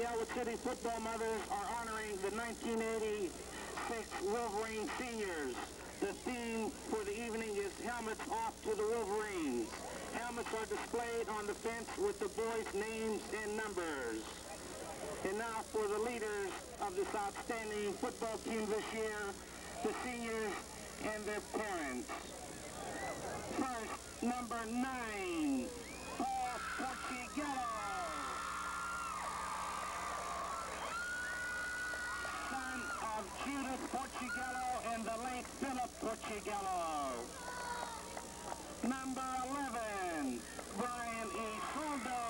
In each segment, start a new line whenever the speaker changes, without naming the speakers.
Ellwood City football mothers are honoring the 1986 Wolverine seniors. The theme for the evening is Helmets Off to the Wolverines. Helmets are displayed on the fence with the boys' names and numbers. And now for the leaders of this outstanding football team this year, the seniors and their parents. First, number 9, Paul Porcigello. Son of Judith Porcigello and the late Philip Porcigello. Number 11, Brian E. Soldo.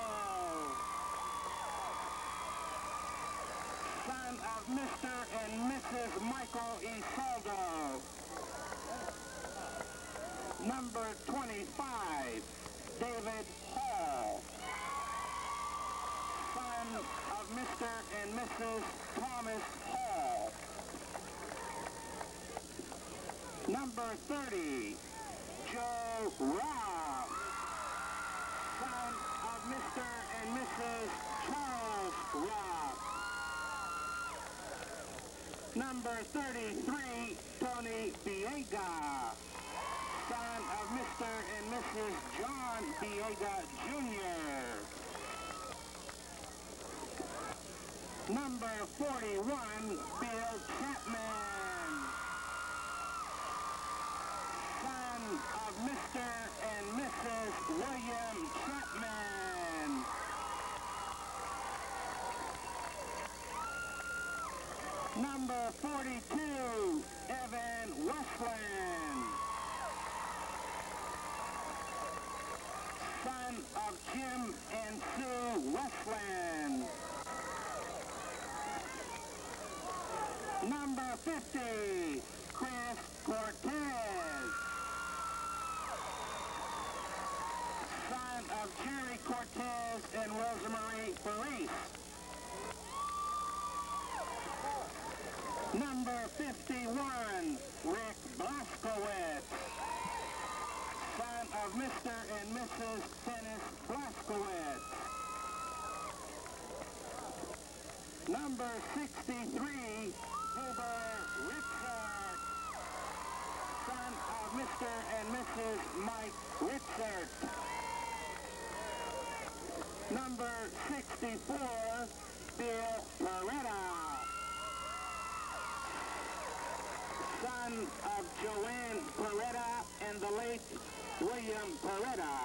Son of Mr. and Mrs. Michael E. Soldo. Number 25, David Hall. Son of Mr. and Mrs. Thomas Hall. Number 30, Joe Robb. Son of Mr. and Mrs. Charles Robb. Number 33, Tony Biega. Son of Mr. and Mrs. John Biega, Jr. Number 41, Bill Chapman. Son of Mr. and Mrs. William Chapman. Number 42, Evan Westland. Son of Jim and Sue Westland. Number 50, Chris Cortez. Son of Jerry Cortez and Rosemary Farice. Number 51, Rick Blaskowitz. Son of Mr. and Mrs. Dennis Blaskowitz. Number 63, Huber Ritzert. Son of Mr. and Mrs. Mike Ritzert. Number 64, Bill Peretta. Son of Joanne Peretta and the late William Peretta.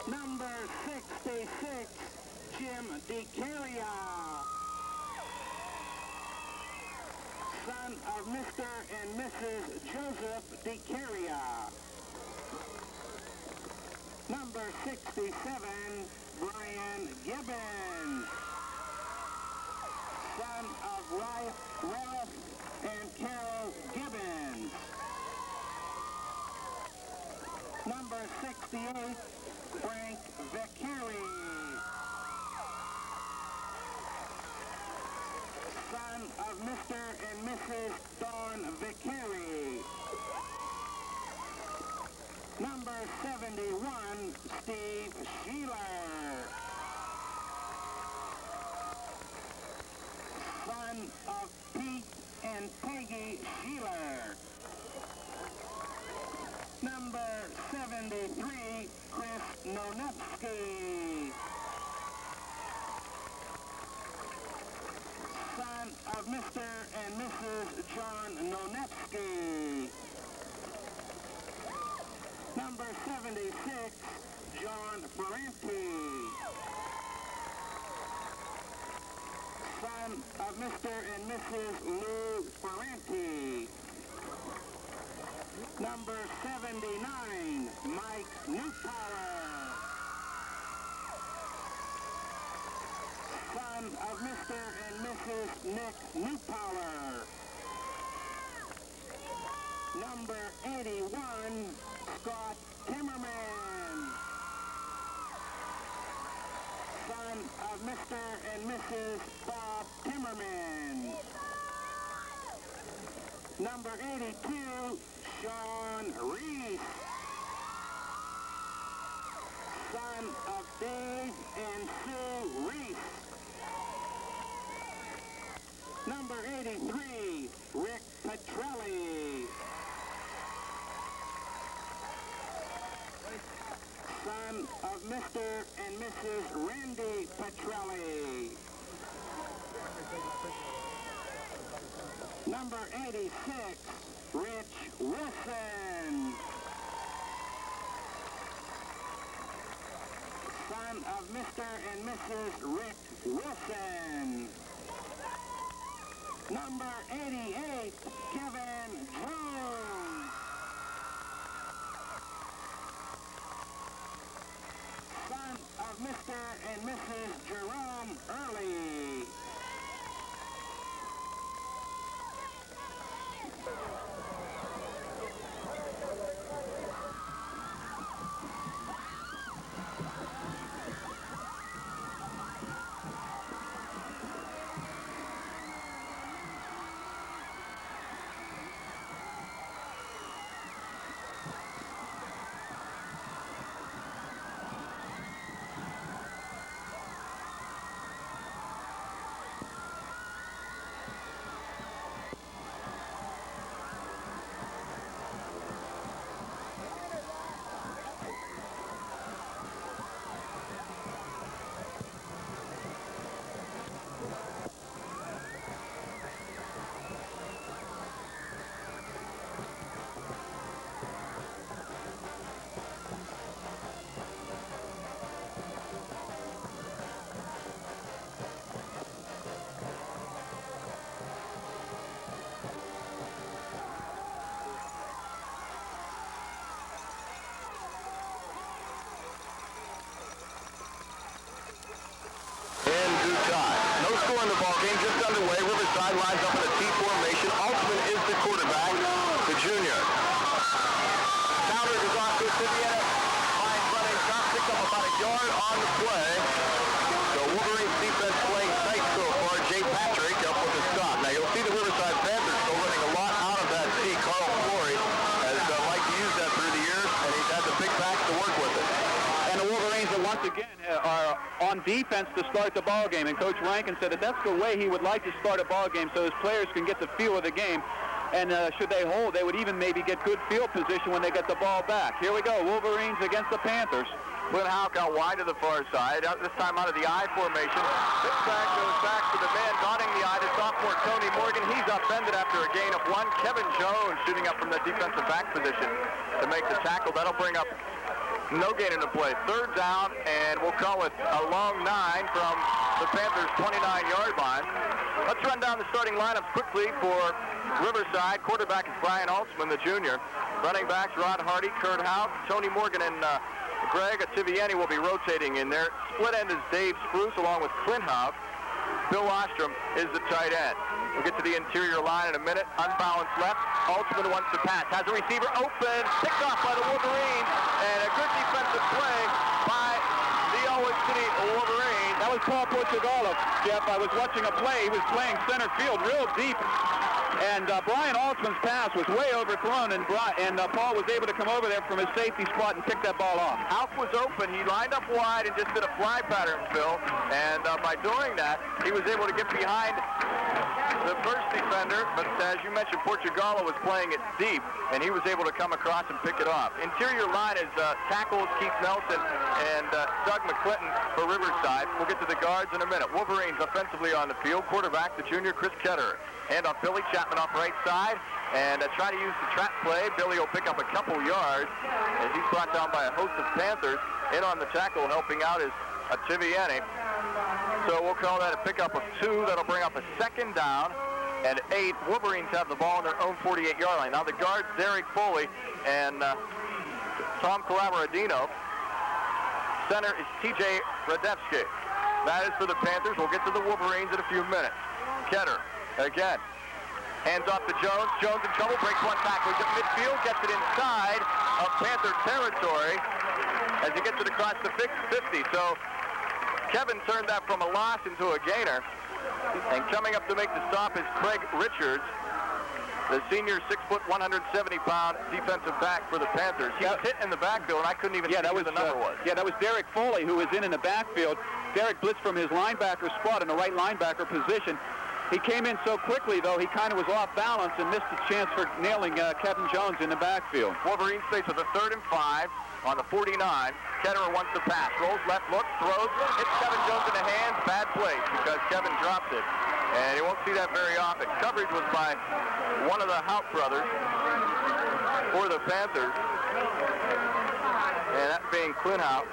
Number 66, Jim DeCaria. Son of Mr. and Mrs. Joseph DeCaria. Number 67, Brian Gibbons. Son of Ralph and Carol Gibbons. Number 68, Frank Vecchieri. Son of Mr. and Mrs. Dawn Vecchieri. Number 71, Steve Sheeler. Son of Pete and Peggy Sheeler. Number 73, Chris Nonevsky. Son of Mr. and Mrs. John Nonevsky. Number 76, John Ferranti. Son of Mr. and Mrs. Lou Ferranti. Number 79, Mike Newpower. Son of Mr. and Mrs. Nick Newpower. Number 81, Scott Timmerman. Son of Mr. and Mrs. Bob Timmerman. Number 82, Sean Reese. Son of Dave and Sue Reese. Mr. and Mrs. Randy Petrelli. Number 86, Rich Wilson. Son of Mr. and Mrs. Rick Wilson. Number 88, Kevin Jones. Son of Mr. and Mrs. Jerome Early.
No score in the ball game, just underway. Riverside lines up in a T formation. Altman is the quarterback, the junior. Counter is off to Tiviana. Fine running, shot picked up about a yard on the play. So Wolverines defense playing tight so far. Jay Patrick up with the stop. Now you'll see the Riverside Panthers still running a lot out of that C. Carl Flory has liked to use that through the years, and he's had the big backs to work with it.
And the Wolverines are once again are on defense to start the ball game. And Coach Rankin said that that's the way he would like to start a ball game so his players can get the feel of the game. And should they hold, they would even maybe get good field position when they get the ball back. Here we go, Wolverines against the Panthers.
Flynn Houck out wide to the far side, this time out of the I formation. This back goes back to the man guarding the I, the sophomore Tony Morgan. He's upended after a gain of 1. Kevin Jones shooting up from the defensive back position to make the tackle. That'll bring up no gain in the play. Third down, and we'll call it a long 9 from the Panthers' 29-yard line. Let's run down the starting lineups quickly for Riverside. Quarterback is Brian Altsman, the junior. Running backs, Rod Hardy, Kurt Houck, Tony Morgan, and Greg Ativiani will be rotating in there. Split end is Dave Spruce along with Clint Houck. Bill Ostrom is the tight end. We'll get to the interior line in a minute. Unbalanced left. Altsman wants to pass. Has a receiver open. Picked off by the Wolverines. And a good defensive play by the Ellwood City Wolverines.
That was Paul Portugallo, Jeff. I was watching a play. He was playing center field real deep. And Brian Altsman's pass was way overthrown, and Paul was able to come over there from his safety spot and pick that ball off.
Houck was open. He lined up wide and just did a fly pattern, Phil. And by doing that, he was able to get behind the first defender. But as you mentioned, Portugallo was playing it deep, and he was able to come across and pick it off. Interior line is tackles Keith Nelson and Doug McClinton for Riverside. We'll get to the guards in a minute. Wolverines offensively on the field. Quarterback, the junior Chris Ketterer. Hand off Billy Chapman off right side, and try to use the trap play. Billy will pick up a couple yards as he's brought down by a host of Panthers. In on the tackle, helping out is Tiviani. So we'll call that a pickup of 2. That'll bring up a second down and 8. Wolverines have the ball on their own 48-yard line. Now the guards, Derek Foley and Tom Calabaradino. Center is TJ Radevsky. That is for the Panthers. We'll get to the Wolverines in a few minutes. Ketter again. Hands off to Jones. Jones in trouble. Breaks one tackle. He's at midfield. Gets it inside of Panther territory as he gets it across the 50. So Kevin turned that from a loss into a gainer. And coming up to make the stop is Craig Richards, the senior 6', 170-pound defensive back for the Panthers. He was hit in the backfield, and I couldn't even see who the number was.
Yeah, that was Derek Foley who was in the backfield. Derek blitzed from his linebacker spot in the right linebacker position. He came in so quickly, though, he kind of was off balance and missed a chance for nailing Kevin Jones in the backfield.
Wolverines face with a 3rd and 5. on the 49. Ketterer wants to pass. Rolls left, looks, throws, hits Kevin Jones in the hands. Bad place because Kevin drops it. And you won't see that very often. Coverage was by one of the Houck brothers for the Panthers. And that being Clint Houck,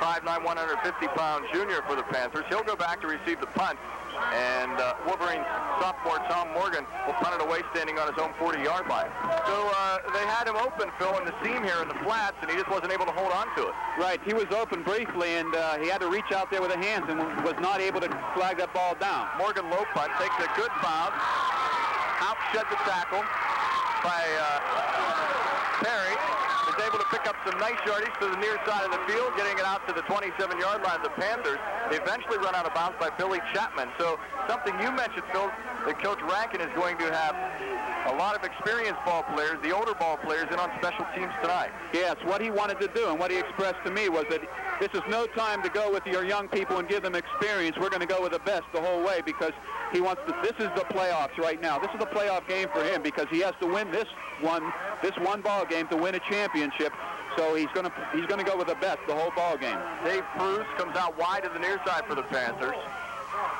5'9", 150-pound junior for the Panthers. He'll go back to receive the punt. And Wolverines sophomore Tom Morgan will punt it away standing on his own 40-yard line. So they had him open, Phil, in the seam here in the flats, and he just wasn't able to hold on to it. Right, he was open briefly, and he had to reach out there with the hands and was not able to flag that ball down. Morgan low punt, takes a good bounce. Out shed the tackle by Perry. Is able to pick up some nice yardage to the near side of the field, getting it out to the 27-yard line of the Panthers. They eventually run out of bounds by Billy Chapman. So something you mentioned, Phil, that Coach Rankin is going to have a lot of experienced ball players, the older ball players, in on special teams tonight. Yes, what he wanted to do and what he expressed to me was that this is no time to go with your young people and give them experience. We're going to go with the best the whole way because he wants to. This is the playoffs right now. This is the playoff game for him because he has to win this one ball game to win a championship. So he's going to go with the best the whole ball game. Dave Bruce comes out wide to the near side for the Panthers.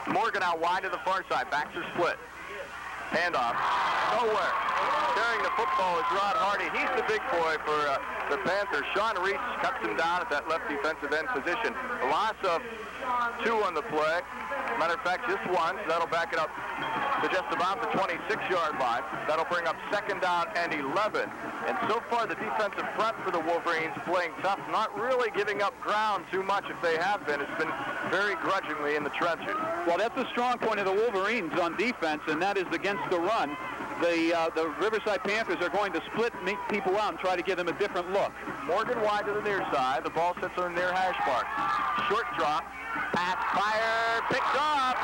Morgan out wide to the far side. Backs are split. Handoff. Nowhere. Carrying the football is Rod Hardy. He's the big boy for the Panthers. Sean Reese cuts him down at that left defensive end position. A loss of 2 on the play. Matter of fact, just one. So that'll back it up to just about the 26-yard line. That'll bring up 2nd down and 11. And so far, the defensive front for the Wolverines playing tough, not really giving up ground too much if they have been. It's been very grudgingly in the trenches. Well, that's the strong point of the Wolverines on defense, and that is against the run. The Riverside Panthers are going to split people out and try to give them a different look. Morgan wide to the near side. The ball sits on the near hash mark. Short drop. Pass fire. Picked off.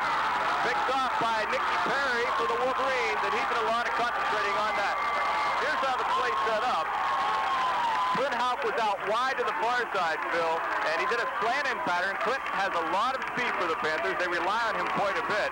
Picked off by Nicky Perry for the Wolverines, and he did a lot of concentrating on that. Here's how the play set up. Clint Houck was out wide to the far side, Phil, and he did a slant-in pattern. Clint has a lot of speed for the Panthers. They rely on him quite a bit.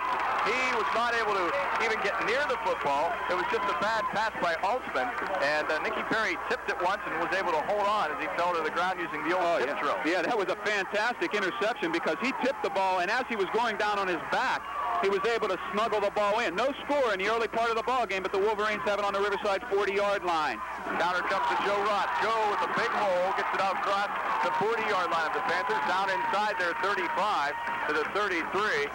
He was not able to even get near the football. It was just a bad pass by Altsman, and Nicky Perry tipped it once and was able to hold on as he fell to the ground using the old tip drill. Yeah, that was a fantastic interception because he tipped the ball, and as he was going down on his back, he was able to smuggle the ball in. No score in the early part of the ball game, but the Wolverines have it on the Riverside 40-yard line. Counter comes to Joe Roth. Joe with a big hole gets it out across the 40-yard line of the Panthers, down inside their 35 to the 33.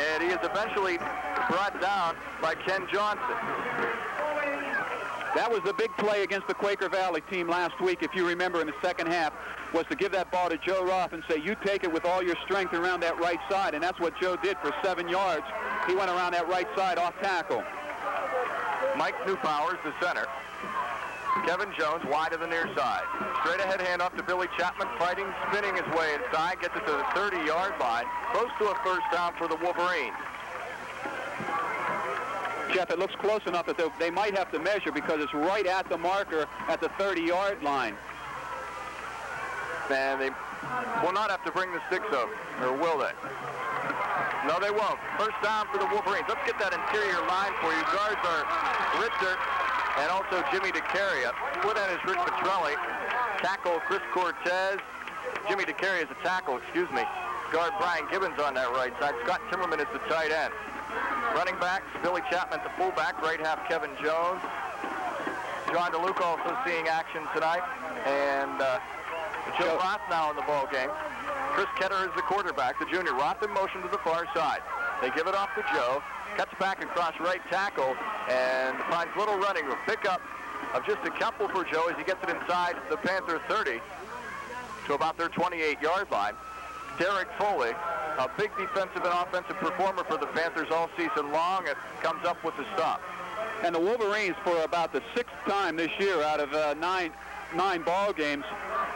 And he is eventually brought down by Ken Johnson. That was the big play against the Quaker Valley team last week, if you remember, in the second half, was to give that ball to Joe Roth and say, you take it with all your strength around that right side, and that's what Joe did for 7 yards. He went around that right side off tackle. Mike Newpowers, the center. Kevin Jones wide to the near side. Straight ahead handoff to Billy Chapman, fighting, spinning his way inside, gets it to the 30-yard line, close to a first down for the Wolverines. Jeff, it looks close enough that they might have to measure because it's right at the marker at the 30-yard line. And they will not have to bring the sticks up, or will they? No, they won't. First down for the Wolverines. Let's get that interior line for you. Guards are Ritzer and also Jimmy DeCaria. Split end is Rick Petrelli. Tackle Chris Cortez. Jimmy DeCaria is a tackle, excuse me. Guard Brian Gibbons on that right side. Scott Timmerman is the tight end. Running backs, Billy Chapman the fullback. Right half, Kevin Jones. John DeLuca also seeing action tonight. And Joe Roth now in the ball game. Chris Ketter is the quarterback, the junior. Roth in motion to the far side. They give it off to Joe. Cuts back across right tackle and finds little running room. Pickup of just a couple for Joe as he gets it inside the Panther 30 to about their 28-yard line. Derek Foley, a big defensive and offensive performer for the Panthers all season long, it comes up with the stop. And the Wolverines, for about the 6th time this year out of nine ball games,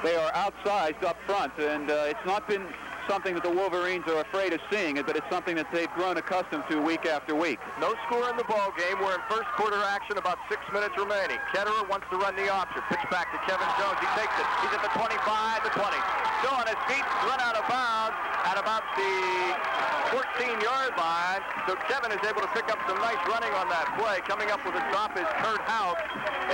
they are outsized up front, and it's not been something that the Wolverines are afraid of seeing, but it's something that they've grown accustomed to week after week. No score in the ball game. We're in first quarter action, about 6 minutes remaining. Ketterer wants to run the option. Pitch back to Kevin Jones. He takes it. He's at the 25, the 20. Still on his feet, run out of bounds at about the 14-yard line. So Kevin is able to pick up some nice running on that play. Coming up with a stop is Kurt House,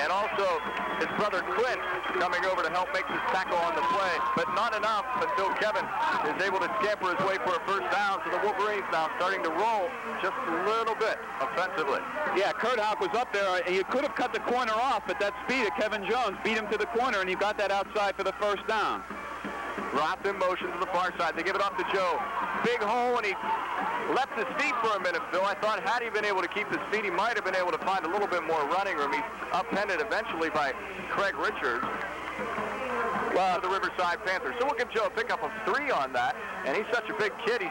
and also his brother Clint coming over to help make this tackle on the play. But not enough until Kevin is able to scamper his way for a first down. So the Wolverines now starting to roll just a little bit offensively.
Yeah, Kurt House was up there. He could have cut the corner off, but that speed of Kevin Jones beat him to the corner, and he got that outside for the first down.
Roth in motion to the far side. They give it off to Joe. Big hole, and he left his feet for a minute, Phil. I thought had he been able to keep his feet, he might have been able to find a little bit more running room. He's upended eventually by Craig Richards. Well, the Riverside Panthers. So we'll give Joe a pickup of 3 on that, and he's such a big kid.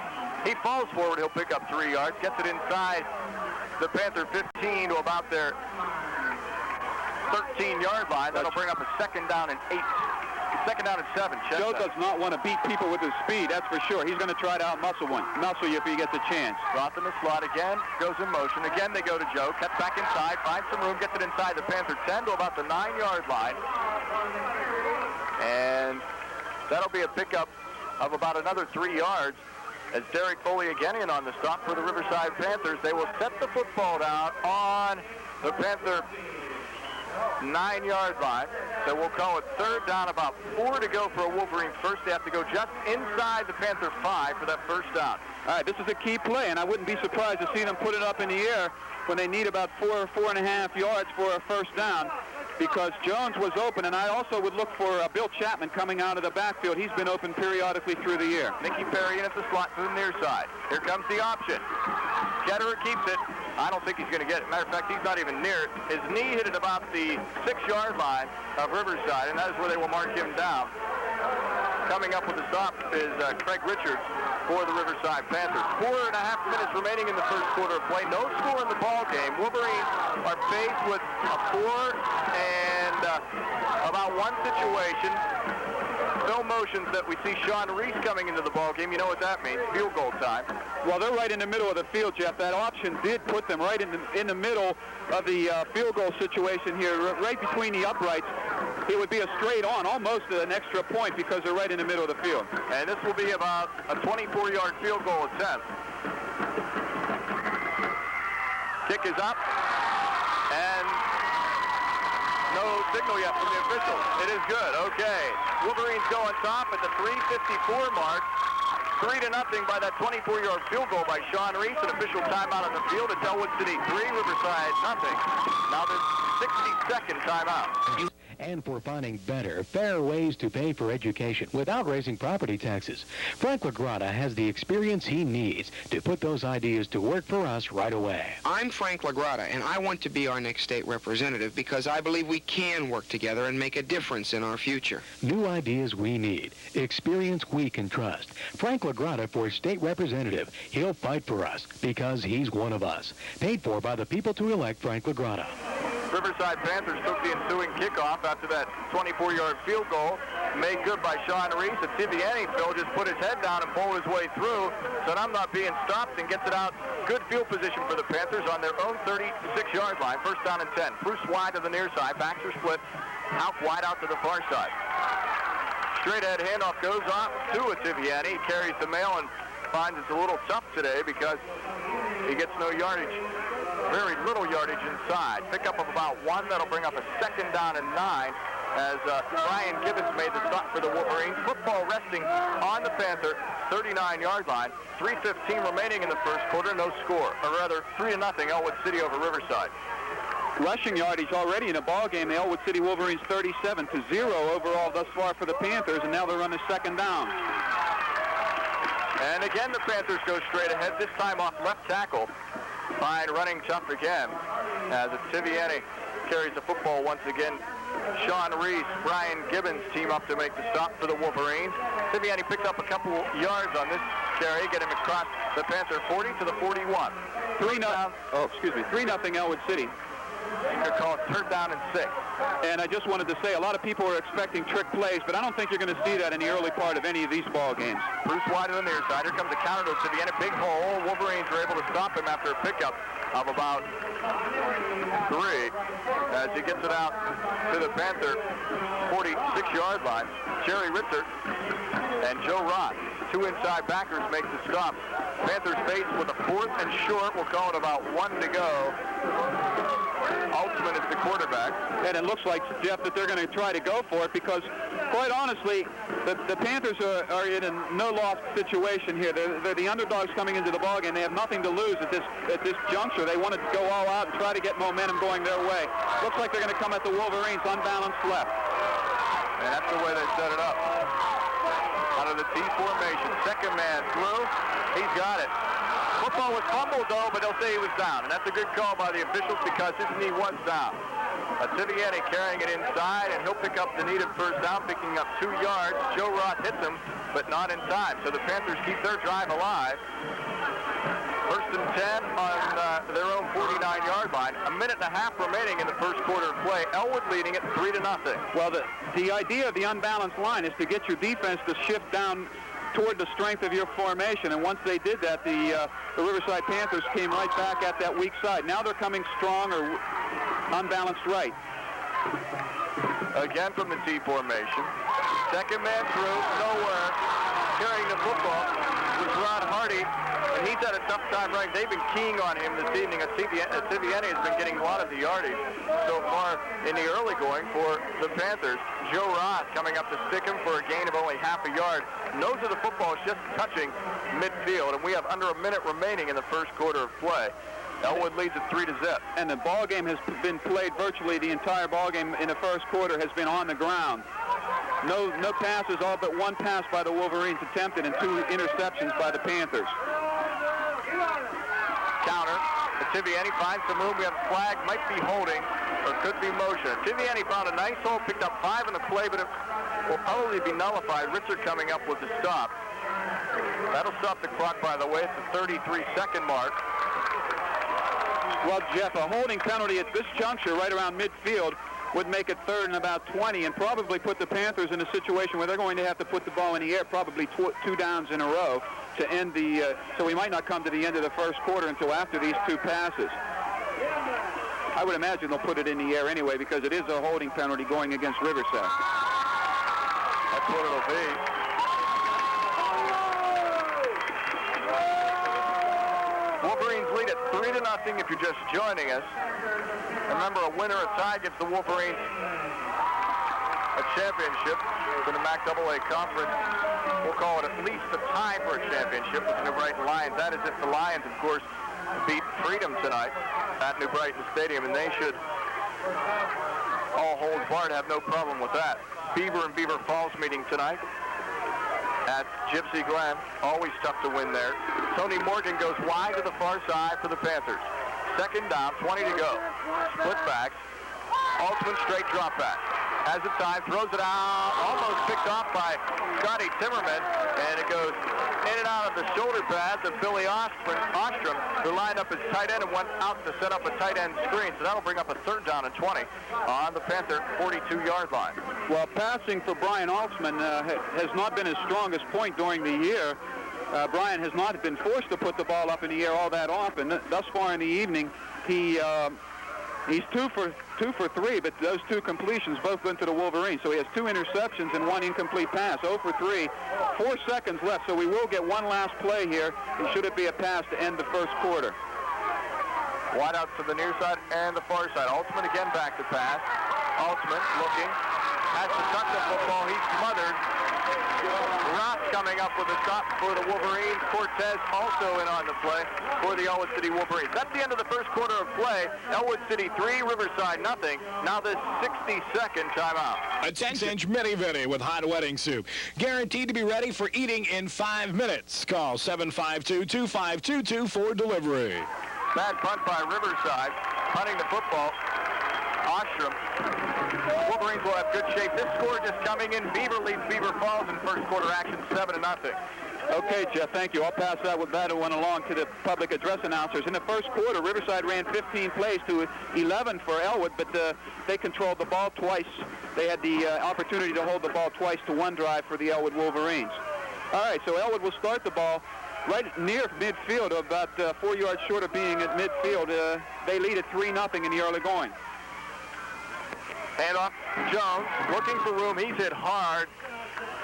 He falls forward. He'll pick up 3 yards, gets it inside the Panther 15 to about their 13-yard line. That'll bring up a second down and 8. Second down and 7.
Joe does not want to beat people with his speed, that's for sure. He's going to try to muscle you if he gets a chance.
Roth in the slot again, goes in motion. Again, they go to Joe, cuts back inside, finds some room, gets it inside the Panther 10 to about the 9-yard line. And that'll be a pickup of about another 3 yards as Derek Foley again in on the stop for the Riverside Panthers. They will set the football down on the Panther 9-yard line. So we'll call it third down, about 4 to go for a Wolverines first. They have to go just inside the Panther 5 for that first down.
All right, this is a key play, and I wouldn't be surprised to see them put it up in the air when they need about 4.5 yards for a first down, because Jones was open, and I also would look for Bill Chapman coming out of the backfield. He's been open periodically through the year.
Nicky Perry in at the slot to the near side. Here comes the option. Ketterer keeps it. I don't think he's going to get it. Matter of fact, he's not even near it. His knee hit at about the 6-yard line of Riverside, and that is where they will mark him down. Coming up with the stop is Craig Richards for the Riverside Panthers. 4.5 minutes remaining in the first quarter of play. No score in the ball game. Wolverines are faced with a 4 and about 1 situation. Film motions that we see Sean Reese coming into the ball game. You know what that means? Field goal time.
Well, they're right in the middle of the field, Jeff. That option did put them right in the middle of the field goal situation here, right between the uprights. It would be a straight on, almost an extra point, because they're right in the middle of the field.
And this will be about a 24-yard field goal attempt. Kick is up, and no signal yet from the official. It is good. Okay. Wolverines go on top at the 3:54 mark. 3-0 by that 24-yard field goal by Sean Reese. An official timeout on the field. It's Ellwood City 3, Riverside nothing. Now there's 60-second timeout.
And for finding better, fairer ways to pay for education without raising property taxes. Frank LaGrata has the experience he needs to put those ideas to work for us right away.
I'm Frank LaGrata, and I want to be our next state representative because I believe we can work together and make a difference in our future.
New ideas we need. Experience we can trust. Frank LaGrata for state representative. He'll fight for us because he's one of us. Paid for by the people to elect Frank LaGrata.
Riverside Panthers took the ensuing kickoff after that 24-yard field goal made good by Sean Reese. And Tiviani, Phil, just put his head down and pulled his way through. Said, I'm not being stopped, and gets it out. Good field position for the Panthers on their own 36-yard line. First down and 10. Bruce wide to the near side. Backs are split. Out wide out to the far side. Straight ahead handoff goes off to a Tiviani. He carries the mail and finds it's a little tough today because he gets no yardage. Very little yardage inside. Pickup of about 1. That'll bring up a second down and 9 as Brian Gibbons made the stop for the Wolverines. Football resting on the Panther 39-yard line. 3:15 remaining in the first quarter. No score. Or rather, 3-0 Ellwood City over Riverside.
Rushing yardage already in the ball game. The Ellwood City Wolverines 37-0 overall thus far for the Panthers, and now they're on the second down.
And again, the Panthers go straight ahead, this time off left tackle. Fine running tough again as Tiviani carries the football once again. Sean Reese, Brian Gibbons team up to make the stop for the Wolverines. Tiviani picks up a couple yards on this carry, get him across the Panther 40 to the 41.
3-0 Ellwood City.
They're called third down and 6.
And I just wanted to say, a lot of people are expecting trick plays, but I don't think you're going to see that in the early part of any of these ball games.
Bruce wide to the near side. Here comes a counter to Tiviani. Big hole. Wolverines are able to stop him after a pickup of about 3 as he gets it out to the Panther 46-yard line. Jerry Ritzer and Joe Roth. two inside backers make the stop. Panthers face with a 4th and short. We'll call it about 1 to go. Altman is the quarterback.
And it looks like, Jeff, that they're going to try to go for it because, quite honestly, the Panthers are in a no-loss situation here. They're the underdogs coming into the ballgame. They have nothing to lose at this juncture. They want to go all out and try to get momentum going their way. Looks like they're going to come at the Wolverines unbalanced left.
And that's the way they set it up. Out of the T formation. Second man through. He's got it. Football was fumbled, though, but they'll say he was down. And that's a good call by the officials because his knee was down. Tiviani carrying it inside, and he'll pick up the needed first down, picking up 2 yards. Joe Roth hits him, but not in time. So the Panthers keep their drive alive. 1st and 10 on their own 49-yard line. A minute and a half remaining in the first quarter of play. Elwood leading it 3-0.
Well, the idea of the unbalanced line is to get your defense to shift down toward the strength of your formation, and once they did that, the Riverside Panthers came right back at that weak side. Now they're coming strong or unbalanced right.
Again from the T formation. Second man through, nowhere. Carrying the football was Ron Hardy, and he's had a tough time running. They've been keying on him this evening. Tiviani has been getting a lot of the yardage so far in the early going for the Panthers. Joe Roth coming up to stick him for a gain of only half a yard. Nose of the football is just touching midfield, and we have under a minute remaining in the first quarter of play. Ellwood leads at 3-0.
And the ball game has been played virtually the entire ball game in the first quarter has been on the ground. No passes, all but one pass by the Wolverines attempted and 2 interceptions by the Panthers.
Counter. Tiviani finds some room. We have a flag. Might be holding or could be motion. Tiviani found a nice hole, picked up 5 in the play, but it will probably be nullified. Richard coming up with the stop. That'll stop the clock, by the way. It's the 33-second mark.
Well, Jeff, a holding penalty at this juncture right around midfield would make it 3rd and about 20 and probably put the Panthers in a situation where they're going to have to put the ball in the air probably 2 downs in a row to end the, so we might not come to the end of the first quarter until after these 2 passes. I would imagine they'll put it in the air anyway because it is a holding penalty going against Riverside.
That's what it'll be. Wolverines lead at 3-0 if you're just joining us. Remember, a winner or tie gives the Wolverines a championship for the MAC AA Conference. We'll call it at least a tie for a championship with the New Brighton Lions. That is if the Lions, of course, beat Freedom tonight at New Brighton Stadium, and they should, all holds barred, have no problem with that. Beaver and Beaver Falls meeting tonight at Gypsy Glen. Always tough to win there. Tony Morgan goes wide to the far side for the Panthers. Second down, 20 to go. Split backs. Altman straight drop back. Has it time, throws it out, almost picked off by Scotty Timmerman, and it goes in and out of the shoulder pads of Billy Ostrom, who lined up his tight end and went out to set up a tight end screen. So that'll bring up a 3rd down and 20 on the Panther 42-yard line.
Well, passing for Brian Altman has not been his strongest point during the year. Brian has not been forced to put the ball up in the air all that often. Thus far in the evening, he's 2 for 3, but those 2 completions both went to the Wolverines. So he has 2 interceptions and 1 incomplete pass. 0 for 3, 4 seconds left. So we will get one last play here, and should it be a pass to end the first quarter.
Wide out to the near side and the far side. Altman again back to pass. Altman looking, has to touch the football. He's smothered. Roth coming up with a stop for the Wolverines. Cortez also in on the play for the Ellwood City Wolverines. That's the end of the first quarter of play. Ellwood City 3, Riverside nothing. Now this 60-second timeout.
A 10-inch mini-vitty with hot wedding soup. Guaranteed to be ready for eating in 5 minutes. Call 752-2522 for delivery.
Bad punt by Riverside. Punting the football. Ostrom. Wolverines will have good shape. This score just coming in. Beaver leads Beaver Falls in first quarter action 7-0.
Okay, Jeff, thank you. I'll pass that one along to the public address announcers. In the first quarter, Riverside ran 15 plays to 11 for Ellwood, but they controlled the ball twice. They had the opportunity to hold the ball twice to 1 drive for the Ellwood Wolverines. All right, so Ellwood will start the ball right near midfield, about 4 yards short of being at midfield. They lead at 3-0 in the early going.
Handoff, Jones looking for room. He's hit hard.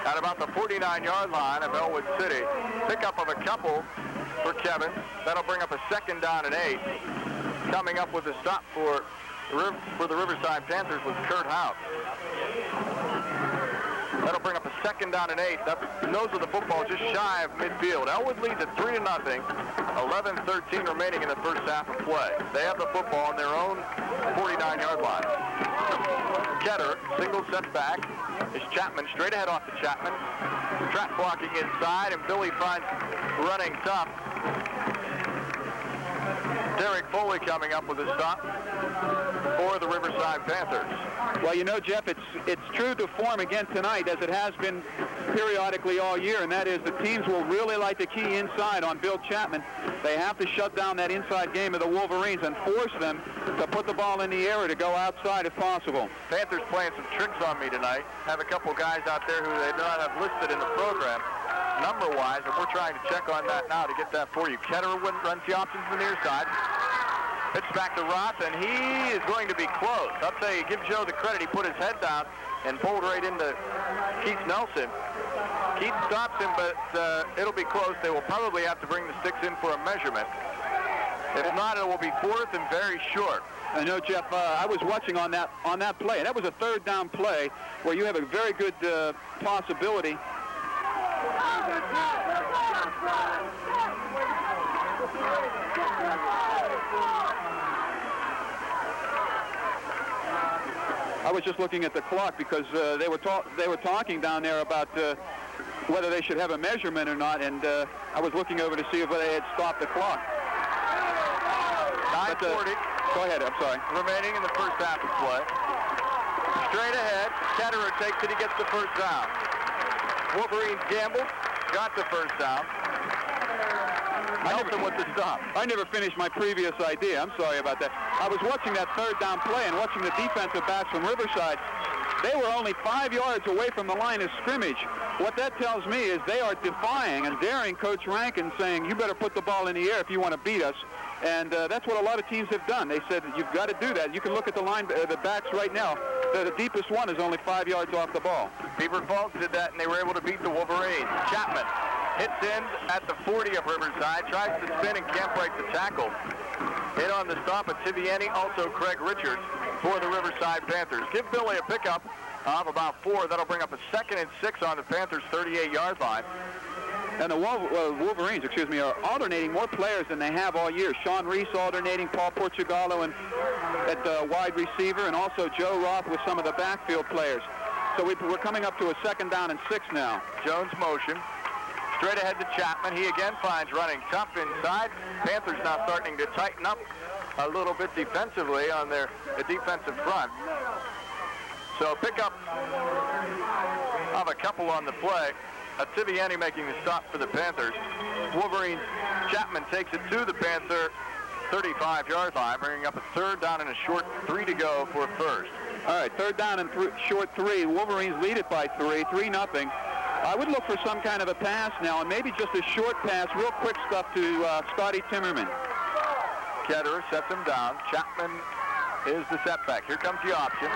at about the 49-yard line of Ellwood City. Pickup of a couple for Kevin. That'll bring up a 2nd down and 8. Coming up with a stop for the Riverside Panthers was Kurt House. That'll bring up a 2nd down and 8. That nose of the football just shy of midfield. Ellwood leads at 3-0. 11-13 remaining in the first half of play. They have the football on their own 49-yard line. Ketter, single set back, is Chapman, straight ahead off to Chapman. Trap blocking inside, and Billy finds running tough. Derek Foley coming up with a stop for the Riverside Panthers.
Well, you know, Jeff, it's true to form again tonight, as it has been periodically all year, and that is the teams will really like to key inside on Bill Chapman. They have to shut down that inside game of the Wolverines and force them to put the ball in the air or to go outside if possible.
Panthers playing some tricks on me tonight. Have a couple guys out there who they do not have listed in the program number-wise, and we're trying to check on that now to get that for you. Ketter runs the options to the near side. Pitch back to Roth, and he is going to be close. I'll tell you, give Joe the credit. He put his head down and pulled right into Keith Nelson. Keith stops him, but it'll be close. They will probably have to bring the sticks in for a measurement. If not, it will be 4th and very short.
I know, Jeff, I was watching on that play, and that was a 3rd down play where you have a very good possibility. I was just looking at the clock because they were talking down there about whether they should have a measurement or not, and I was looking over to see if they had stopped the clock.
9:40.
Go ahead, I'm sorry.
Remaining in the first half of play. Straight ahead, Ketterer takes it, he gets the first down. Wolverines gambled, got the first down. Nelson with the stop.
I never finished my previous idea. I'm sorry about that. I was watching that 3rd down play and watching the defensive backs from Riverside. They were only 5 yards away from the line of scrimmage. What that tells me is they are defying and daring Coach Rankin, saying, you better put the ball in the air if you want to beat us. And that's what a lot of teams have done. They said, you've got to do that. You can look at the backs right now. The deepest one is only 5 yards off the ball.
Beaver Falls did that, and they were able to beat the Wolverines. Chapman hits in at the 40 of Riverside, tries to spin and can't break the tackle. In on the stop of Tiviani, also Craig Richards for the Riverside Panthers. Give Billy a pickup of about 4. That'll bring up a 2nd and 6 on the Panthers' 38-yard line.
And the Wolverines, are alternating more players than they have all year. Sean Reese alternating, Paul Portugallo and at wide receiver, and also Joe Roth with some of the backfield players. So we're coming up to a 2nd down and 6 now.
Jones motion. Straight ahead to Chapman. He again finds running tough inside. Panthers now starting to tighten up a little bit defensively on their defensive front. So pickup of a couple on the play. Tiviani making the stop for the Panthers. Wolverines, Chapman takes it to the Panther 35-yard line, bringing up a 3rd down and a short 3 to go for a first.
All right, 3rd down and short 3. Wolverines lead it by 3-0. I would look for some kind of a pass now, and maybe just a short pass, real quick stuff to Scotty Timmerman.
Ketterer sets him down. Chapman is the setback. Here comes the option.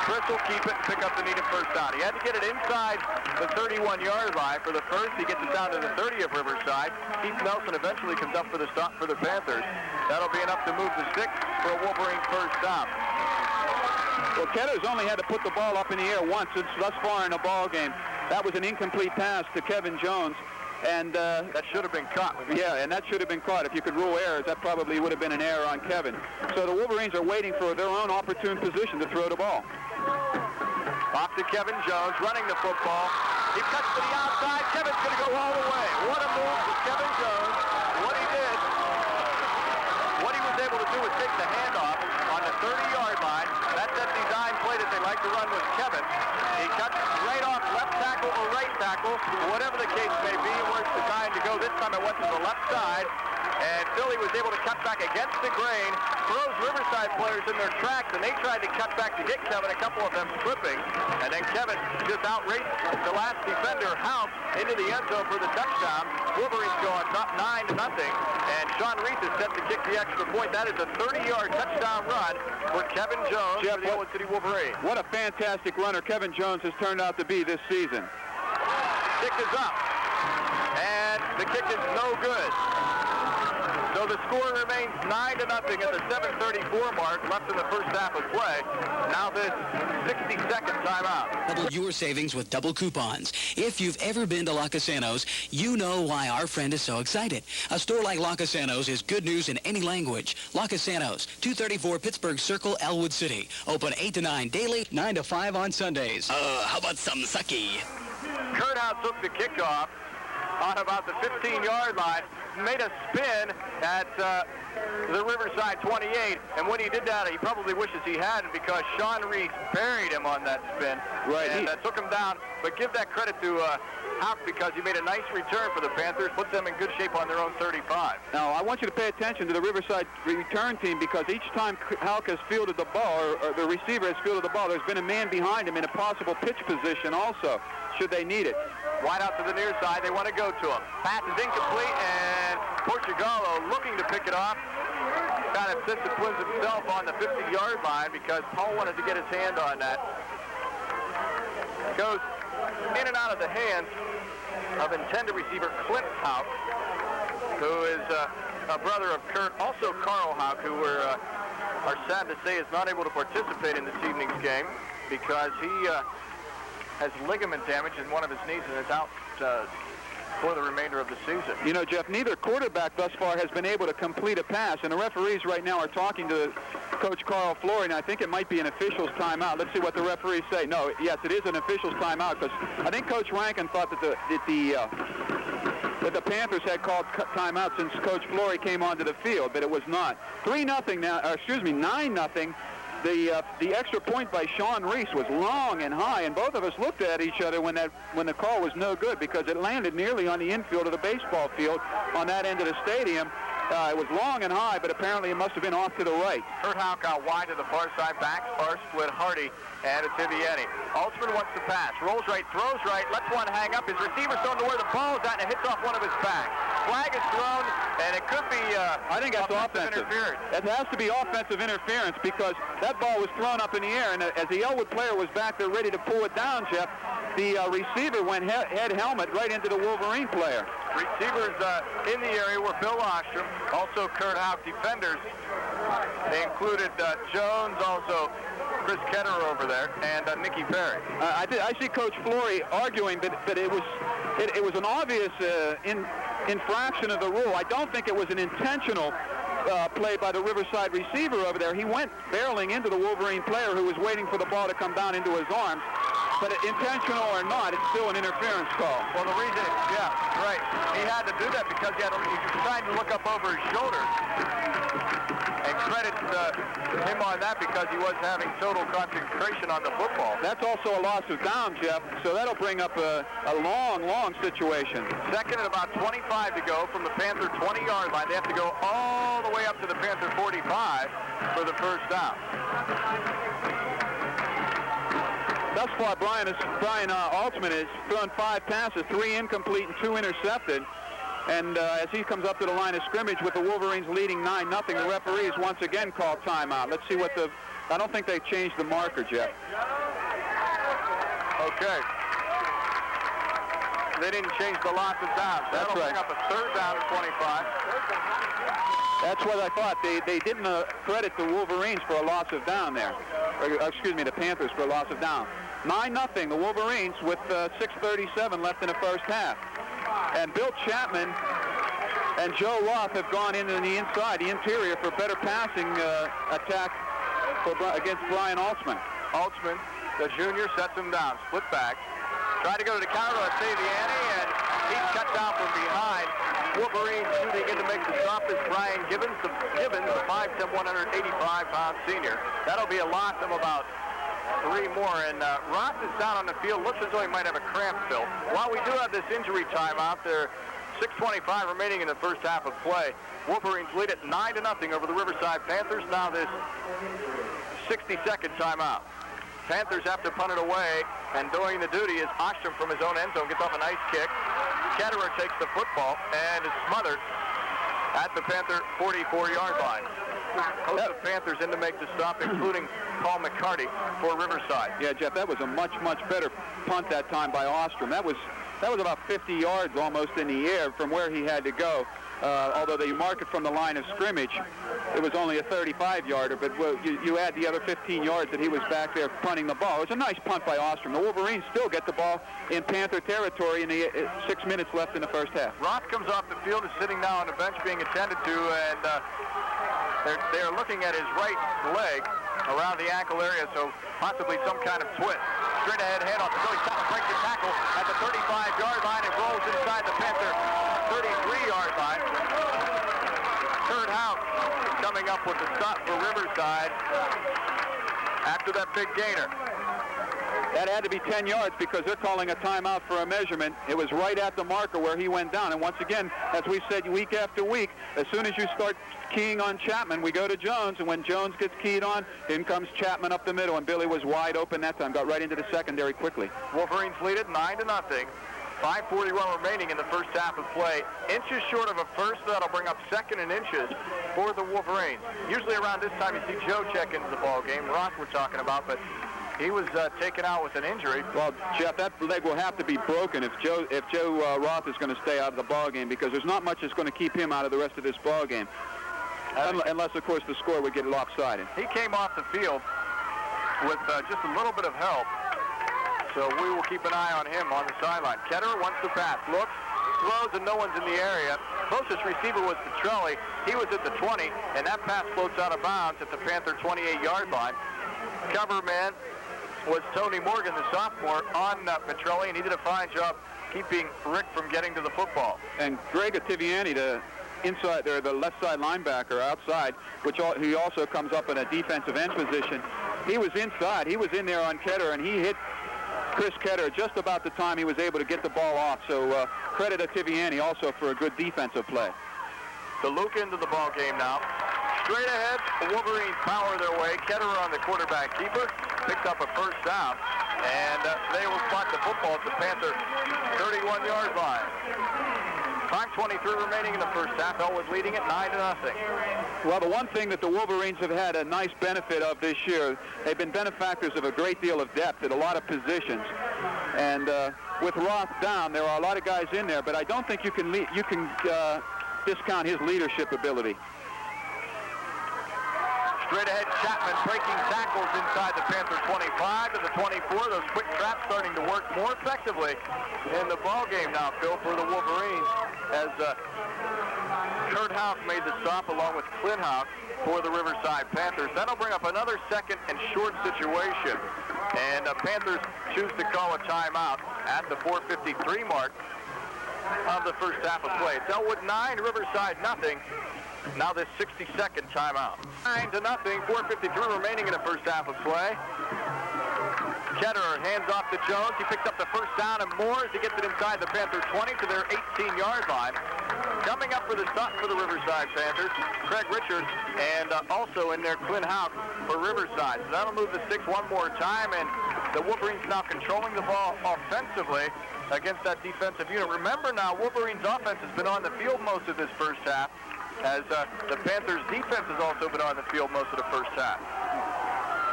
Chris will keep it and pick up the needed first down. He had to get it inside the 31-yard line for the first. He gets it down to the 30 of Riverside. Keith Nelson eventually comes up for the stop for the Panthers. That'll be enough to move the sticks for a Wolverine first down.
Well, Ketter's only had to put the ball up in the air once thus far in the ball game. That was an incomplete pass to Kevin Jones. And
that should have been caught.
Yeah, and that should have been caught. If you could rule errors, that probably would have been an error on Kevin. So the Wolverines are waiting for their own opportune position to throw the ball.
Off to Kevin Jones, running the football. He cuts to the outside. Kevin's going to go all the way. What a move for Kevin Jones. What he did, what he was able to do was take the handoff on the 30-yard line. That's that design play that they like to run with Kevin. He cuts right off left tackle or right tackle, whatever the case may be, where's the time to go? This time it went to the left side, and Philly was able to cut back against the grain, throws Riverside players in their tracks, and they tried to cut back to get Kevin, a couple of them slipping, and then Kevin just outraced the last defender, House, into the end zone for the touchdown. Wolverines go on top 9-0, and Sean Reese is set to kick the extra point. That is a 30-yard touchdown run for Kevin Jones for the Ellwood City Wolverines.
What a fantastic runner Kevin Jones has turned out to be this season.
Kick is up, and the kick is no good. So the score remains 9-0 at the 7:34 mark left in the first half of play. Now this 60-second timeout.
Double your savings with double coupons. If you've ever been to La Casanos, you know why our friend is so excited. A store like La Casanos is good news in any language. La Casanos, 234 Pittsburgh Circle, Ellwood City. Open 8 to 9 daily, 9 to 5 on Sundays. How about some sake?
Kurt House took the kickoff on about the 15-yard line, made a spin at the Riverside 28, and when he did that, he probably wishes he hadn't, because Sean Reese buried him on that spin.
Right.
And took him down. But give that credit to Houck, because he made a nice return for the Panthers, put them in good shape on their own 35.
Now, I want you to pay attention to the Riverside return team, because each time Houck has fielded the ball, or the receiver has fielded the ball, there's been a man behind him in a possible pitch position also, should they need it.
Wide out to the near side, they want to go to him. Pass is incomplete, and Portugallo looking to pick it off. Kind of disciplines himself on the 50-yard line, because Paul wanted to get his hand on that. Goes in and out of the hands of intended receiver Clint Houck, who is a brother of Kurt, also Carl Houck, who are sad to say is not able to participate in this evening's game, because he has ligament damage in one of his knees and is out for the remainder of the season.
You know, Jeff, neither quarterback thus far has been able to complete a pass, and the referees right now are talking to Coach Carl Flory, and I think it might be an official's timeout. Let's see what the referees say. No, yes, it is an official's timeout, because I think Coach Rankin thought that the Panthers had called timeout since Coach Flory came onto the field, but it was not. 3-0 now, 9-0. The extra point by Sean Reese was long and high, and both of us looked at each other when the call was no good, because it landed nearly on the infield of the baseball field on that end of the stadium. It was long and high, but apparently it must have been off to the right.
Kurt Houck out wide to the far side, backs far split Hardy, and it's Viviani. Altman wants to pass, rolls right, throws right, lets one hang up. His receiver's don't know where the ball is at, and it hits off one of his backs. Flag is thrown, and it could be
I think that's offensive
interference.
It has to be offensive interference, because that ball was thrown up in the air, and as the Ellwood player was back there ready to pull it down, Jeff, the receiver went head helmet right into the Wolverine player.
Receivers in the area were Bill Ostrom, also Kurt Houck. Defenders, they included Jones, also Chris Ketter over there, and Nicky Perry.
I see Coach Flory arguing that it was an obvious infraction of the rule. I don't think it was an intentional play by the Riverside receiver over there. He went barreling into the Wolverine player, who was waiting for the ball to come down into his arms. But intentional or not, it's still an interference call.
Well, the reason, yeah, right. He had to do that because he was trying to look up over his shoulder. And credit him on that, because he was having total concentration on the football.
That's also a loss of down, Jeff, so that'll bring up a long situation.
Second and about 25 to go from the Panther 20-yard line. They have to go all the way up to the Panther 45 for the first down.
Thus far, Brian Altman has thrown 5 passes, 3 incomplete and 2 intercepted. And as he comes up to the line of scrimmage with the Wolverines leading 9-0, the referees once again call timeout. Let's see what I don't think they've changed the marker, Jeff.
Okay. They didn't change the loss of downs.
That's
That'll
right.
bring up a third down at 25.
That's what I thought. They didn't credit the Wolverines for a loss of down there. Or, excuse me, the Panthers for a loss of down. 9-0, the Wolverines with 6:37 left in the first half. And Bill Chapman and Joe Roth have gone into the inside, the interior, for better passing attack against Brian Altman.
Altman, the junior, sets him down. Split back. Tried to go to the counter on Saviani, and he's cut down from behind. Wolverines shooting in to make the stop is Brian Gibbons, the 5'10", 185-pound senior. That'll be a loss of about 3 more. And Ross is down on the field. Looks as though he might have a cramp, Phil. While we do have this injury timeout, there 6:25 remaining in the first half of play. Wolverines lead it 9-0 over the Riverside Panthers. Now this 60-second timeout. Panthers have to punt it away, and doing the duty is Ostrom from his own end zone. Gets off a nice kick. Ketterer takes the football and is smothered at the Panther 44-yard line. Host of Panthers in to make the stop, including Paul McCarty for Riverside.
Yeah, Jeff, that was a much better punt that time by Ostrom. That was about 50 yards almost in the air from where he had to go. Although they mark it from the line of scrimmage, it was only a 35-yarder, but you add the other 15 yards that he was back there punting the ball. It was a nice punt by Ostrom. The Wolverines still get the ball in Panther territory in the 6 minutes left in the first half.
Roth comes off the field, is sitting now on the bench being attended to, and they're looking at his right leg around the ankle area, so possibly some kind of twist. Straight ahead handoff to Billy Chapman, breaks the tackle at the 35-yard line and rolls inside the Panther 33-yard line. Kurt House coming up with the stop for Riverside after that big gainer.
That had to be 10 yards because they're calling a timeout for a measurement. It was right at the marker where he went down. And once again, as we said week after week, as soon as you start keying on Chapman, we go to Jones. And when Jones gets keyed on, in comes Chapman up the middle. And Billy was wide open that time, got right into the secondary quickly.
Wolverines lead it 9-0. 5:41 remaining in the first half of play. Inches short of a first. That'll bring up second in inches for the Wolverines. Usually around this time you see Joe check into the ball game. Ross we're talking about, but he was taken out with an injury.
Well, Jeff, that leg will have to be broken if Joe Roth is going to stay out of the ball game, because there's not much that's going to keep him out of the rest of this ball game, unless of course the score would get lopsided.
He came off the field with just a little bit of help. So we will keep an eye on him on the sideline. Ketterer wants to pass. Looks, throws, and no one's in the area. Closest receiver was Petrelli. He was at the 20, and that pass floats out of bounds at the Panther 28-yard line. Cover man was Tony Morgan, the sophomore, on Petrelli, and he did a fine job keeping Rick from getting to the football.
And Greg Attiviani, the inside there, the left side linebacker outside, he also comes up in a defensive end position. He was inside. He was in there on Ketterer, and he hit Chris Ketterer just about the time he was able to get the ball off. So credit Attiviani also for a good defensive play.
DeLuca into the ball game now. Straight ahead, the Wolverines power their way. Ketterer on the quarterback keeper, picked up a first down, and they will spot the football at the Panther 31-yard line. 5:23 remaining in the first half. Ellwood leading it 9-0.
Well, the one thing that the Wolverines have had a nice benefit of this year, they've been benefactors of a great deal of depth at a lot of positions. And with Roth down, there are a lot of guys in there, but I don't think you can discount his leadership ability.
Straight ahead, Chapman breaking tackles inside the Panther 25 to the 24. Those quick traps starting to work more effectively in the ball game now, Phil, for the Wolverines, as Kurt House made the stop along with Clint House for the Riverside Panthers. That'll bring up another second and short situation. And Panthers choose to call a timeout at the 4:53 mark of the first half of play. It's Ellwood 9, Riverside nothing. Now this 60-second timeout. 9-0, 4:53 remaining in the first half of play. Ketterer hands off to Jones. He picks up the first down and more as he gets it inside the Panther 20 to their 18-yard line. Coming up for the stop for the Riverside Panthers, Craig Richards, and also in there Clint House for Riverside. So that'll move the sticks one more time, and the Wolverines now controlling the ball offensively against that defensive unit. Remember now, Wolverines offense has been on the field most of this first half, as the Panthers defense has also been on the field most of the first half.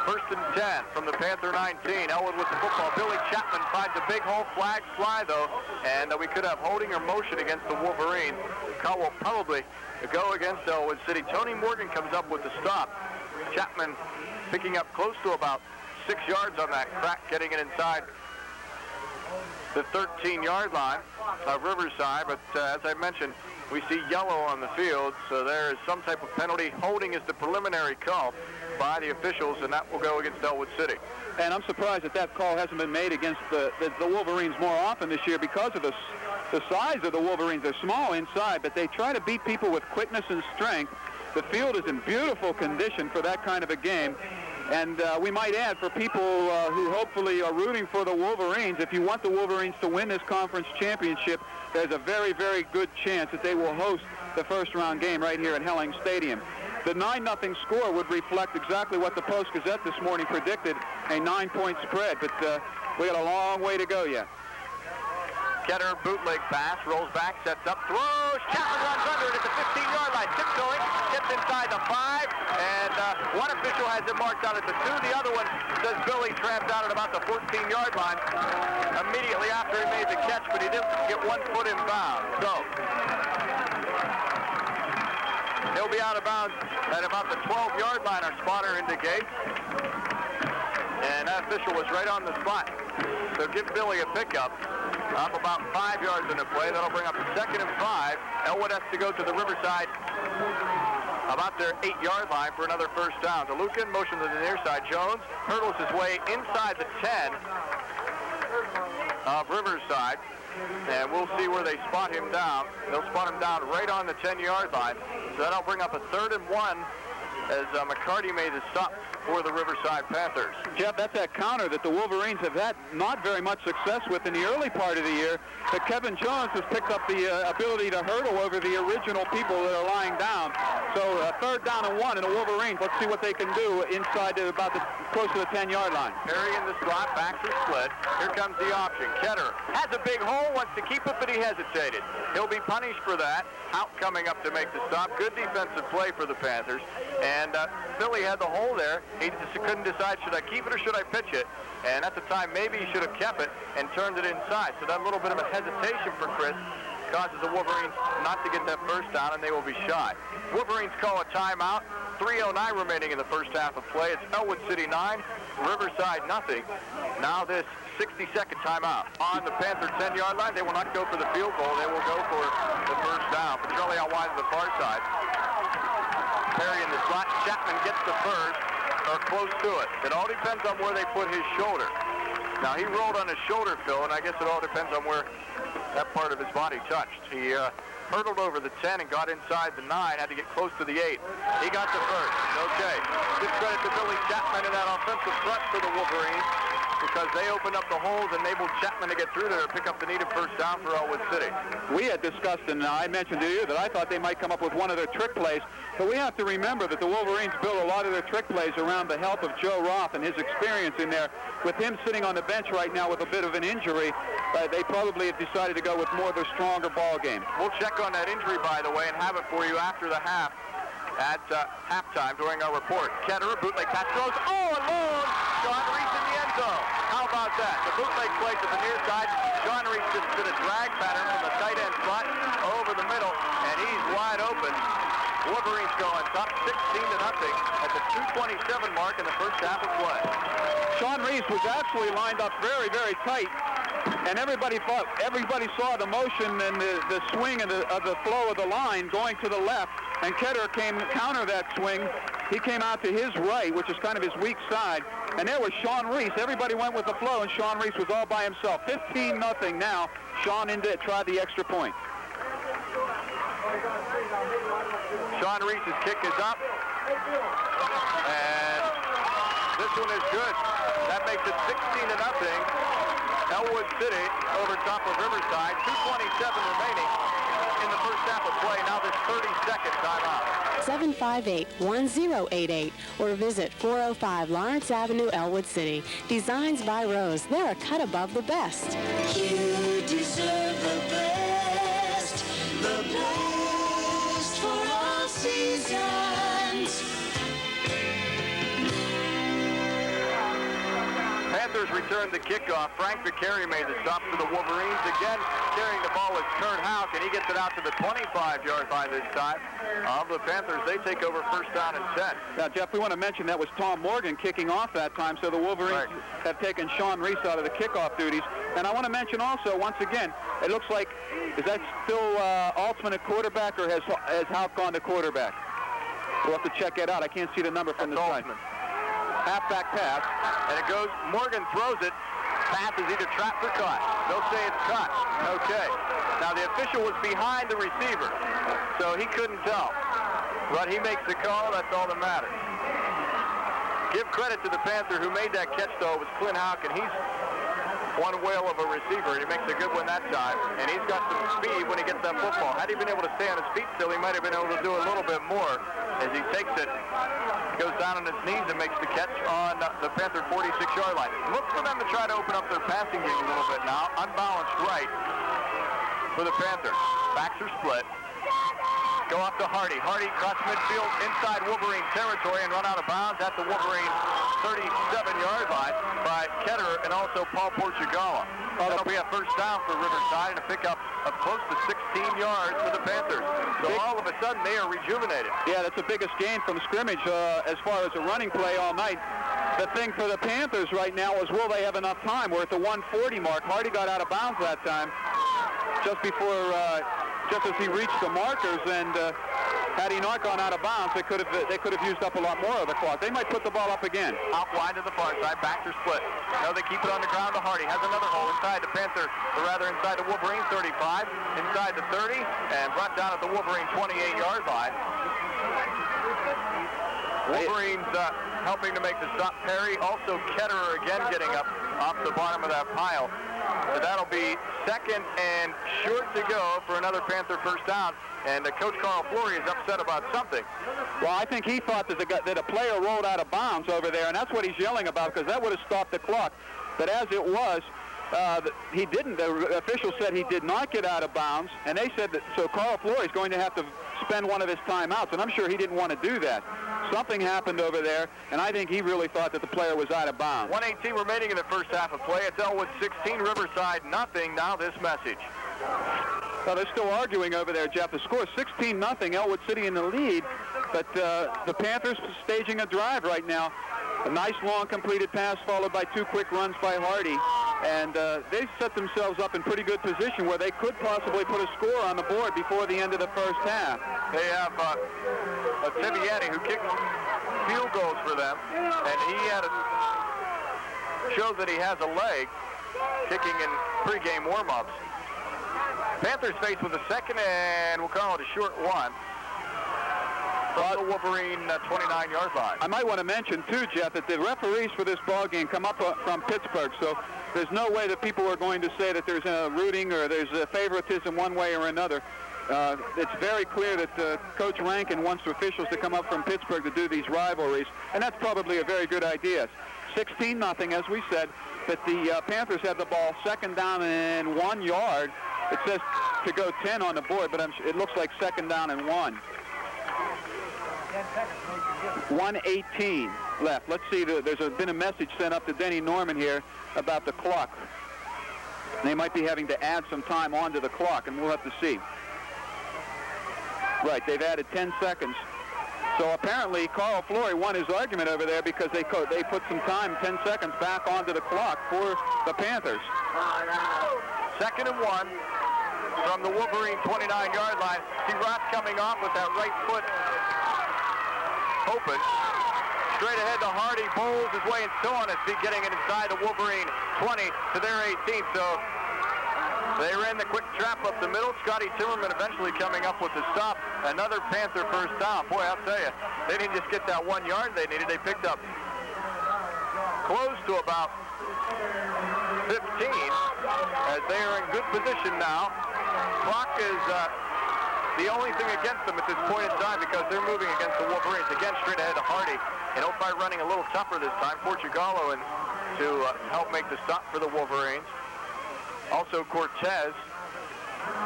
First and 10 from the Panther 19. Ellwood with the football. Billy Chapman finds a big hole. Flags fly, though, and we could have holding or motion against the Wolverines. The call will probably go against Ellwood City. Tony Morgan comes up with the stop. Chapman picking up close to about 6 yards on that crack, getting it inside the 13-yard line of Riverside. But as I mentioned, we see yellow on the field, so there is some type of penalty. Holding is the preliminary call by the officials, and that will go against Ellwood City.
And I'm surprised that call hasn't been made against the Wolverines more often this year because of the size of the Wolverines. They're small inside, but they try to beat people with quickness and strength. The field is in beautiful condition for that kind of a game, And we might add, for people who hopefully are rooting for the Wolverines, if you want the Wolverines to win this conference championship, there's a very, very good chance that they will host the first-round game right here at Helling Stadium. The 9-0 score would reflect exactly what the Post-Gazette this morning predicted, a 9-point spread, but we got a long way to go yet.
Ketter, bootleg pass, rolls back, sets up, throws, Chapman runs under it at the 15-yard line, tiptoeing, gets inside the 5, and one official has it marked out at the 2. The other one says Billy trapped out at about the 14-yard line immediately after he made the catch, but he didn't get 1 foot in bounds. So he'll be out of bounds at about the 12-yard line, our spotter indicates. And that official was right on the spot. So give Billy a pickup. Up about 5 yards in the play. That'll bring up a 2nd and 5. Ellwood has to go to the Riverside about their 8-yard line for another first down. DeLucan motion to the near side. Jones hurdles his way inside the 10 of Riverside. And we'll see where they spot him down. They'll spot him down right on the 10-yard line. So that'll bring up a 3rd and 1 as McCarty made the stop for the Riverside Panthers.
Jeff, that's that counter that the Wolverines have had not very much success with in the early part of the year. But Kevin Jones has picked up the ability to hurdle over the original people that are lying down. So 3rd down and 1 in the Wolverines. Let's see what they can do inside to about close to the 10-yard line.
Perry in the slot, backs are split. Here comes the option. Ketter has a big hole, wants to keep it, but he hesitated. He'll be punished for that. Out coming up to make the stop. Good defensive play for the Panthers. And Billy had the hole there. He just couldn't decide, should I keep it or should I pitch it? And at the time, maybe he should have kept it and turned it inside. So that little bit of a hesitation for Chris causes the Wolverines not to get that first down, and they will be shy. Wolverines call a timeout. 3:09 remaining in the first half of play. It's Ellwood City 9, Riverside nothing. Now this 60-second timeout on the Panther 10-yard line. They will not go for the field goal. They will go for the first down. Petrelli out wide to the far side. Perry in the slot. Chapman gets the first, or close to it. It all depends on where they put his shoulder. Now, he rolled on his shoulder, Phil, and I guess it all depends on where that part of his body touched. He hurdled over the 10 and got inside the 9, had to get close to the 8. He got the first. Okay. Give credit to Billy Chapman in that offensive front for the Wolverines, because they opened up the holes and enabled Chapman to get through there and pick up the needed first down for Ellwood City.
We had discussed, and I mentioned to you that I thought they might come up with one of their trick plays, but we have to remember that the Wolverines build a lot of their trick plays around the help of Joe Roth and his experience in there. With him sitting on the bench right now with a bit of an injury, they probably have decided to go with more of a stronger ball game.
We'll check on that injury, by the way, and have it for you after the half at halftime during our report. Ketter, bootleg pass throws. Oh, alone! Sean Reese in the end zone. How about that? The bootleg play to the near side. Sean Reese just did a drag pattern from the tight end spot over the middle, and he's wide open. Wolverines go on top 16-0 at the 2:27 mark in the first half of play.
Sean Reese was actually lined up very, very tight, and everybody saw the motion and the swing of the flow of the line going to the left, and Ketter came counter that swing. He came out to his right, which is kind of his weak side, and there was Sean Reese. Everybody went with the flow, and Sean Reese was all by himself. 15-0 now. Sean tried the extra point.
Sean Reese's kick is up, and this one is good. That makes it 16-0. Ellwood City over top of Riverside. 2:27 remaining in the first half of play. Now this 30-second timeout.
758-1088 or visit 405 Lawrence Avenue, Ellwood City. Designs by Rose. They're a cut above the best.
You deserve the best for all seasons.
Panthers return the kickoff. Frank Vicari made the stop for the Wolverines. Again, carrying the ball is Kurt Houck, and he gets it out to the 25-yard line this time. Of the Panthers, they take over first down and 10.
Now, Jeff, we want to mention that was Tom Morgan kicking off that time, so the Wolverines have taken Sean Reese out of the kickoff duties. And I want to mention also, once again, it looks like, is that still Altman at quarterback, or has Houck gone to quarterback? We'll have to check it out. I can't see the number from the side. Halfback pass, and it goes, Morgan throws it. Pass is either trapped or caught. They'll say it's caught. Okay. Now the official was behind the receiver, so he couldn't tell. But he makes the call, that's all that matters.
Give credit to the Panther who made that catch, though. It was Clint Houck, and he's one whale of a receiver, and he makes a good one that time. And he's got some speed when he gets that football. Had he been able to stay on his feet still, he might have been able to do a little bit more. As he takes it, goes down on his knees and makes the catch on the Panther 46-yard line. Look for them to try to open up their passing game a little bit now. Unbalanced right for the Panther. Backs are split. Go up to Hardy. Hardy cross midfield inside Wolverine territory and run out of bounds at the Wolverine 37-yard line by Ketterer and also Paul Portugala. That'll be a first down for Riverside and a pickup of close to 16 yards for the Panthers. So all of a sudden they are rejuvenated.
Yeah, that's the biggest gain from scrimmage as far as a running play all night. The thing for the Panthers right now is, will they have enough time? We're at the 140 mark. Hardy got out of bounds that time just before, just as he reached the markers, and had he not gone out of bounds, they could have used up a lot more of the clock. They might put the ball up again.
Out wide to the far side, backs are split. Now they keep it on the ground to Hardy. Has another hole inside the Panther, or rather inside the Wolverine 35, inside the 30, and brought down at the Wolverine 28-yard line. Wolverines helping to make the stop. Perry, also Ketterer again getting up off the bottom of that pile. So that'll be second and short to go for another Panther first down. And Coach Carl Flory is upset about something.
Well, I think he thought that a player rolled out of bounds over there, and that's what he's yelling about, because that would have stopped the clock. But as it was, he didn't. The official said he did not get out of bounds, and they said that, so Carl Flory is going to have to spend one of his timeouts, and I'm sure he didn't want to do that. Something happened over there, and I think he really thought that the player was out of bounds.
1:18 remaining in the first half of play. It's Ellwood 16, Riverside nothing. Now this message.
Well, they're still arguing over there, Jeff. The score is 16-0, Ellwood City in the lead, but the Panthers staging a drive right now. A nice long completed pass followed by two quick runs by Hardy, and they've set themselves up in pretty good position where they could possibly put a score on the board before the end of the first half.
They have Tiviani who kicked field goals for them, and he shows that he has a leg, kicking in pregame warm-ups. Panthers faced with a second, and we'll call it a short one from the Wolverine 29-yard line.
I might want to mention, too, Jeff, that the referees for this ball game come up from Pittsburgh, so there's no way that people are going to say that there's a rooting or there's a favoritism one way or another. It's very clear that Coach Rankin wants officials to come up from Pittsburgh to do these rivalries, and that's probably a very good idea. 16-0, as we said, but the Panthers have the ball second down and 1 yard. It says to go 10 on the board, but it looks like second down and 1. 1:18 left. Let's see. There's been a message sent up to Denny Norman here about the clock. They might be having to add some time onto the clock, and we'll have to see. Right, they've added 10 seconds. So apparently Carl Flory won his argument over there because they put some time, 10 seconds, back onto the clock for the Panthers.
Second and 1 from the Wolverine 29-yard line. See Roth coming off with that right foot open. Straight ahead to Hardy, bowls his way and still on his feet, getting it inside the Wolverine 20 to their 18. So they ran the quick trap up the middle. Scotty Timmerman eventually coming up with the stop. Another Panther first down. Boy, I'll tell you, they didn't just get that 1 yard they needed. They picked up close to about 15 as they are in good position now. Clock is the only thing against them at this point in time because they're moving against the Wolverines. Again, straight ahead to Hardy. And Opie running a little tougher this time. Portugalo to help make the stop for the Wolverines. Also Cortez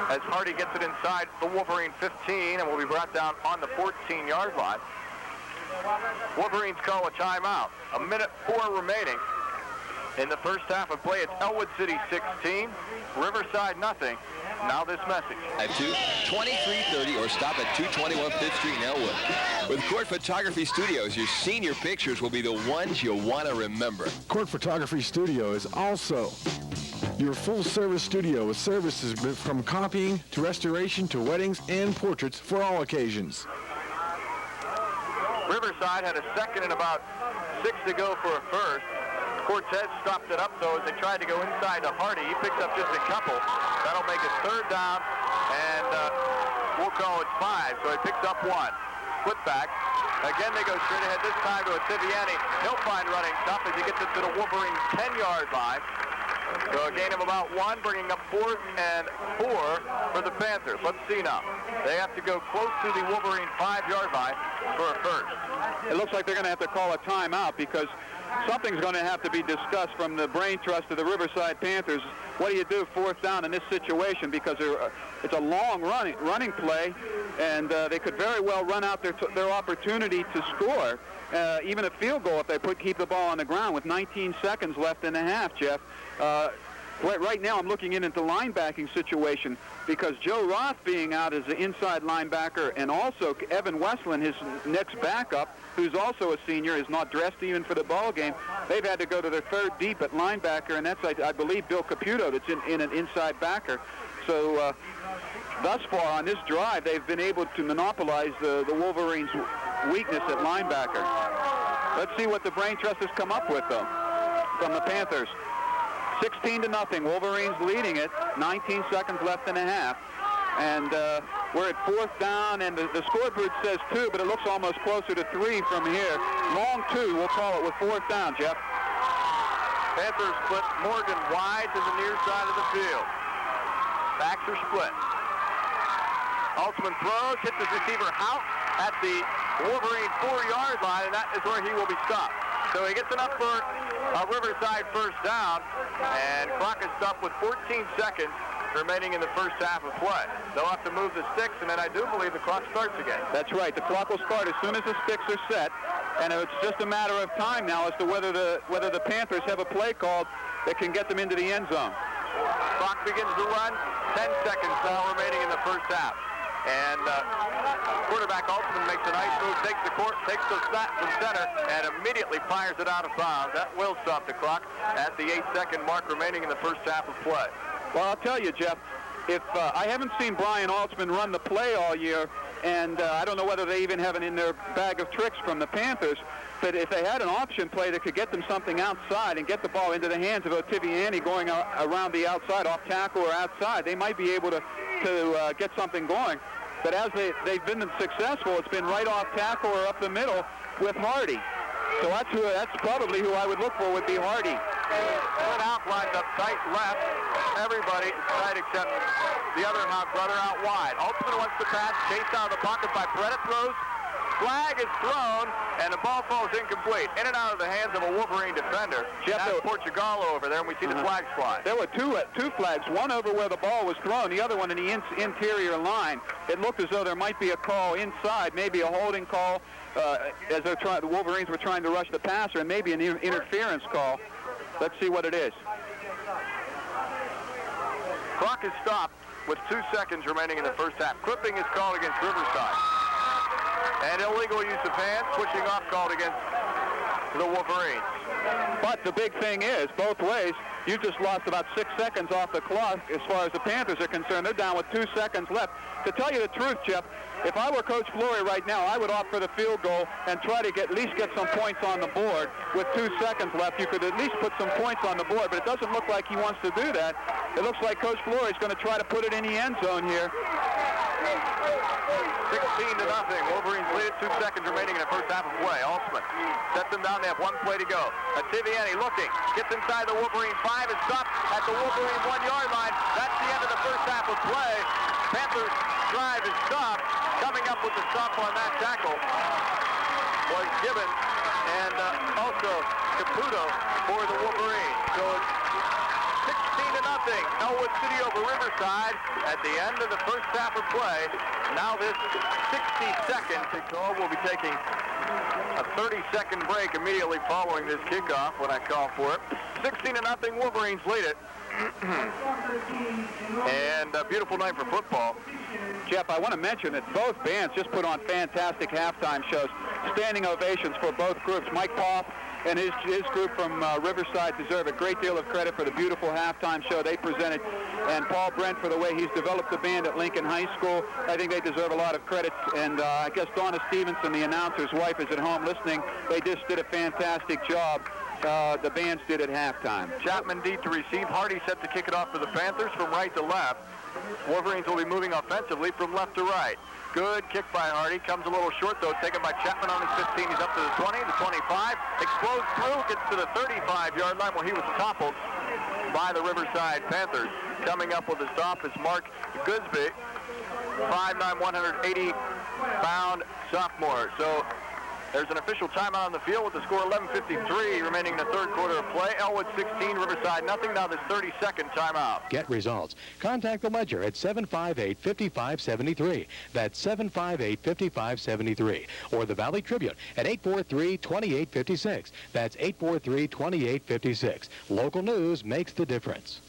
as Hardy gets it inside the Wolverine 15 and will be brought down on the 14-yard line. Wolverines call a timeout. 1:04 remaining in the first half of play. It's Ellwood City 16, Riverside nothing. Now this message.
At 2330 or stop at 221 5th Street in Ellwood. With Court Photography Studios, your senior pictures will be the ones you'll want to remember.
Court Photography Studio is also your full-service studio with services from copying to restoration to weddings and portraits for all occasions.
Riverside had a second and about 6 to go for a first. Cortez stopped it up, though, as they tried to go inside to Hardy. He picked up just a couple. That'll make it third down, and we'll call it 5. So he picked up 1. split back. Again, they go straight ahead, this time to Tiviani. He'll find running tough as he gets it to the Wolverines' 10-yard line. So a gain of about 1, bringing up 4th and 4 for the Panthers. Let's see now. They have to go close to the Wolverine 5-yard line for a first.
It looks like they're going to have to call a timeout because something's going to have to be discussed from the brain trust of the Riverside Panthers. What do you do 4th down in this situation? Because it's a long running play, and they could very well run out their opportunity to score, even a field goal if they keep the ball on the ground with 19 seconds left in the half, Jeff. Right now I'm looking into the linebacking situation because Joe Roth being out as the inside linebacker, and also Evan Westland, his next backup, who's also a senior, is not dressed even for the ball game. They've had to go to their 3rd deep at linebacker, and that's, I believe, Bill Caputo that's in an inside backer. So thus far on this drive, they've been able to monopolize the Wolverines' weakness at linebacker. Let's see what the brain trust has come up with, though, from the Panthers. 16-0, Wolverines leading it, 19 seconds left in the half. And we're at 4th down, and the scoreboard says 2, but it looks almost closer to 3 from here. Long 2, we'll call it with 4th down, Jeff.
Panthers split Morgan wide to the near side of the field. Backs are split. Altman throws, hits his receiver Hout at the Wolverine 4-yard line, and that is where he will be stopped. So he gets enough for a Riverside first down, and clock is stopped with 14 seconds remaining in the first half of play. They'll have to move the sticks, and then I do believe the clock starts again.
That's right. The clock will start as soon as the sticks are set, and it's just a matter of time now as to whether the Panthers have a play called that can get them into the end zone.
Clock begins to run. 10 seconds now remaining in the first half. And quarterback Altman makes a nice move, takes the snap from center, and immediately fires it out of bounds. That will stop the clock at the 8-second mark remaining in the first half of play.
Well, I'll tell you, Jeff, if I haven't seen Brian Altman run the play all year, and I don't know whether they even have it in their bag of tricks from the Panthers, but if they had an option play that could get them something outside and get the ball into the hands of Otiviani going around the outside, off tackle or outside, they might be able to get something going. But as they've been successful, it's been right off tackle or up the middle with Hardy. So that's probably who I would look for, would be Hardy.
Split out, lines up tight left. Everybody tight except the other Hawk brother out wide. Altman wants to pass, chased out of the pocket by Bretta, throws. Flag is thrown, and the ball falls incomplete. In and out of the hands of a Wolverine defender. That's Portugallo over there, and we see the flags fly.
There were two flags, one over where the ball was thrown, the other one in the interior line. It looked as though there might be a call inside, maybe a holding call, as the Wolverines were trying to rush the passer, and maybe an interference call. Let's see what it is.
Clock is stopped with 2 seconds remaining in the first half. Clipping is called against Riverside. And illegal use of hands, pushing off called against the Wolverines.
But the big thing is, both ways, you just lost about 6 seconds off the clock as far as the Panthers are concerned. They're down with 2 seconds left. To tell you the truth, Jeff, if I were Coach Flory right now, I would opt for the field goal and try to at least get some points on the board. With 2 seconds left, you could at least put some points on the board, but it doesn't look like he wants to do that. It looks like Coach Flory is going to try to put it in the end zone here.
16-0. Wolverines lead it, 2 seconds remaining in the first half of play. Altman sets them down. They have 1 play to go. Tiviani looking, gets inside the Wolverine 5 and stopped at the Wolverine 1-yard line. That's the end of the first half of play. Panthers drive is stopped. Coming up with the stop on that tackle was Gibbon and also Caputo for the Wolverines. So it's 16-0. Ellwood City over Riverside at the end of the first half of play. Now this 60-second call will be taking a 30-second break immediately following this kickoff when I call for it. 16-0, Wolverines lead it. And a beautiful night for football.
Jeff, I want to mention that both bands just put on fantastic halftime shows. Standing ovations for both groups. Mike Poff and his group from Riverside deserve a great deal of credit for the beautiful halftime show they presented, and Paul Brent for the way he's developed the band at Lincoln High School. I think they deserve a lot of credit, and I guess Donna Stevenson, the announcer's wife, is at home listening. They just did a fantastic job. The bands did at halftime.
Chapman deep to receive. Hardy set to kick it off for the Panthers from right to left. Wolverines will be moving offensively from left to right. Good kick by Hardy. Comes a little short, though. Taken by Chapman on his 15. He's up to the 20, the 25. Explodes through. Gets to the 35-yard line where he was toppled by the Riverside Panthers. Coming up with a stop is Mark Gusby, 5'9", 180-pound sophomore. So there's an official timeout on the field with the score 11:53 remaining in the third quarter of play. Ellwood 16, Riverside nothing. Now this 30-second timeout.
Get results. Contact the Ledger at 758-5573. That's 758-5573. Or the Valley Tribune at 843-2856. That's 843-2856. Local news makes the difference.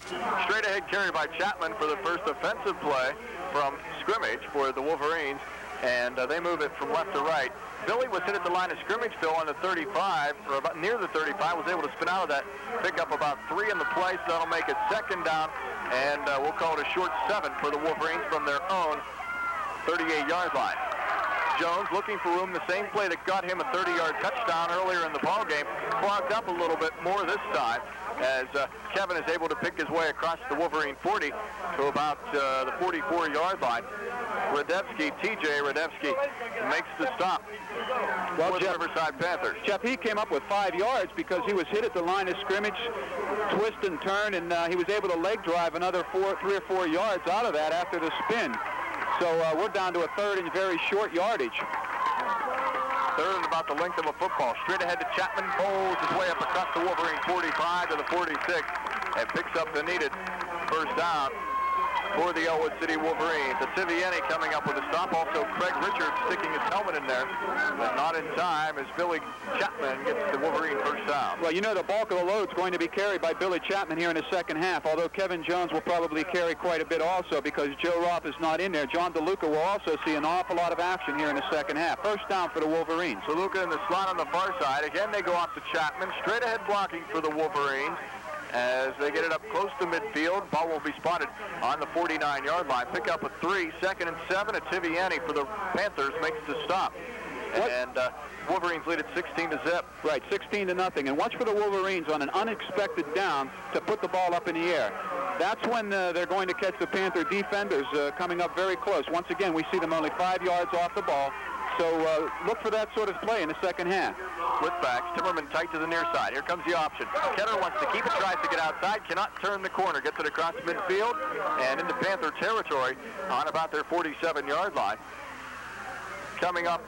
Straight ahead carry by Chapman for the first offensive play from scrimmage for the Wolverines. And they move it from left to right. Billy was hit at the line of scrimmage, Phil, on the 35, or about near the 35, was able to spin out of that, pick up about 3 in the play, so that'll make it second down, and we'll call it a short 7 for the Wolverines from their own 38-yard line. Jones looking for room, the same play that got him a 30-yard touchdown earlier in the ballgame, clogged up a little bit more this time, as Kevin is able to pick his way across the Wolverine 40 to about the 44-yard line. TJ Radevsky makes the stop for the Riverside Panthers.
Jeff, he came up with 5 yards because he was hit at the line of scrimmage, twist and turn, and he was able to leg drive another 3 or 4 yards out of that after the spin. So we're down to a third and very short yardage.
Third and about the length of a football. Straight ahead to Chapman, pulls his way up across the Wolverine 45 to the 46, and picks up the needed first down for the Ellwood City Wolverines. The Tiviani coming up with a stop. Also, Craig Richards sticking his helmet in there, but not in time as Billy Chapman gets the Wolverine first down.
Well, you know the bulk of the load is going to be carried by Billy Chapman here in the second half, although Kevin Jones will probably carry quite a bit also because Joe Roth is not in there. John DeLuca will also see an awful lot of action here in the second half. First down for the Wolverines.
DeLuca in the slot on the far side. Again, they go off to Chapman. Straight ahead blocking for the Wolverines. As they get it up close to midfield, ball will be spotted on the 49-yard line. Pick up a 3, 2nd and 7. A Tiviani for the Panthers makes the stop. And Wolverines lead at 16-0.
Right, 16-0. And watch for the Wolverines on an unexpected down to put the ball up in the air. That's when they're going to catch the Panther defenders coming up very close. Once again, we see them only 5 yards off the ball. So look for that sort of play in the second half.
Split backs, Timmerman tight to the near side. Here comes the option. Kenner wants to keep it, tries to get outside, cannot turn the corner, gets it across midfield, and into Panther territory on about their 47-yard line. Coming up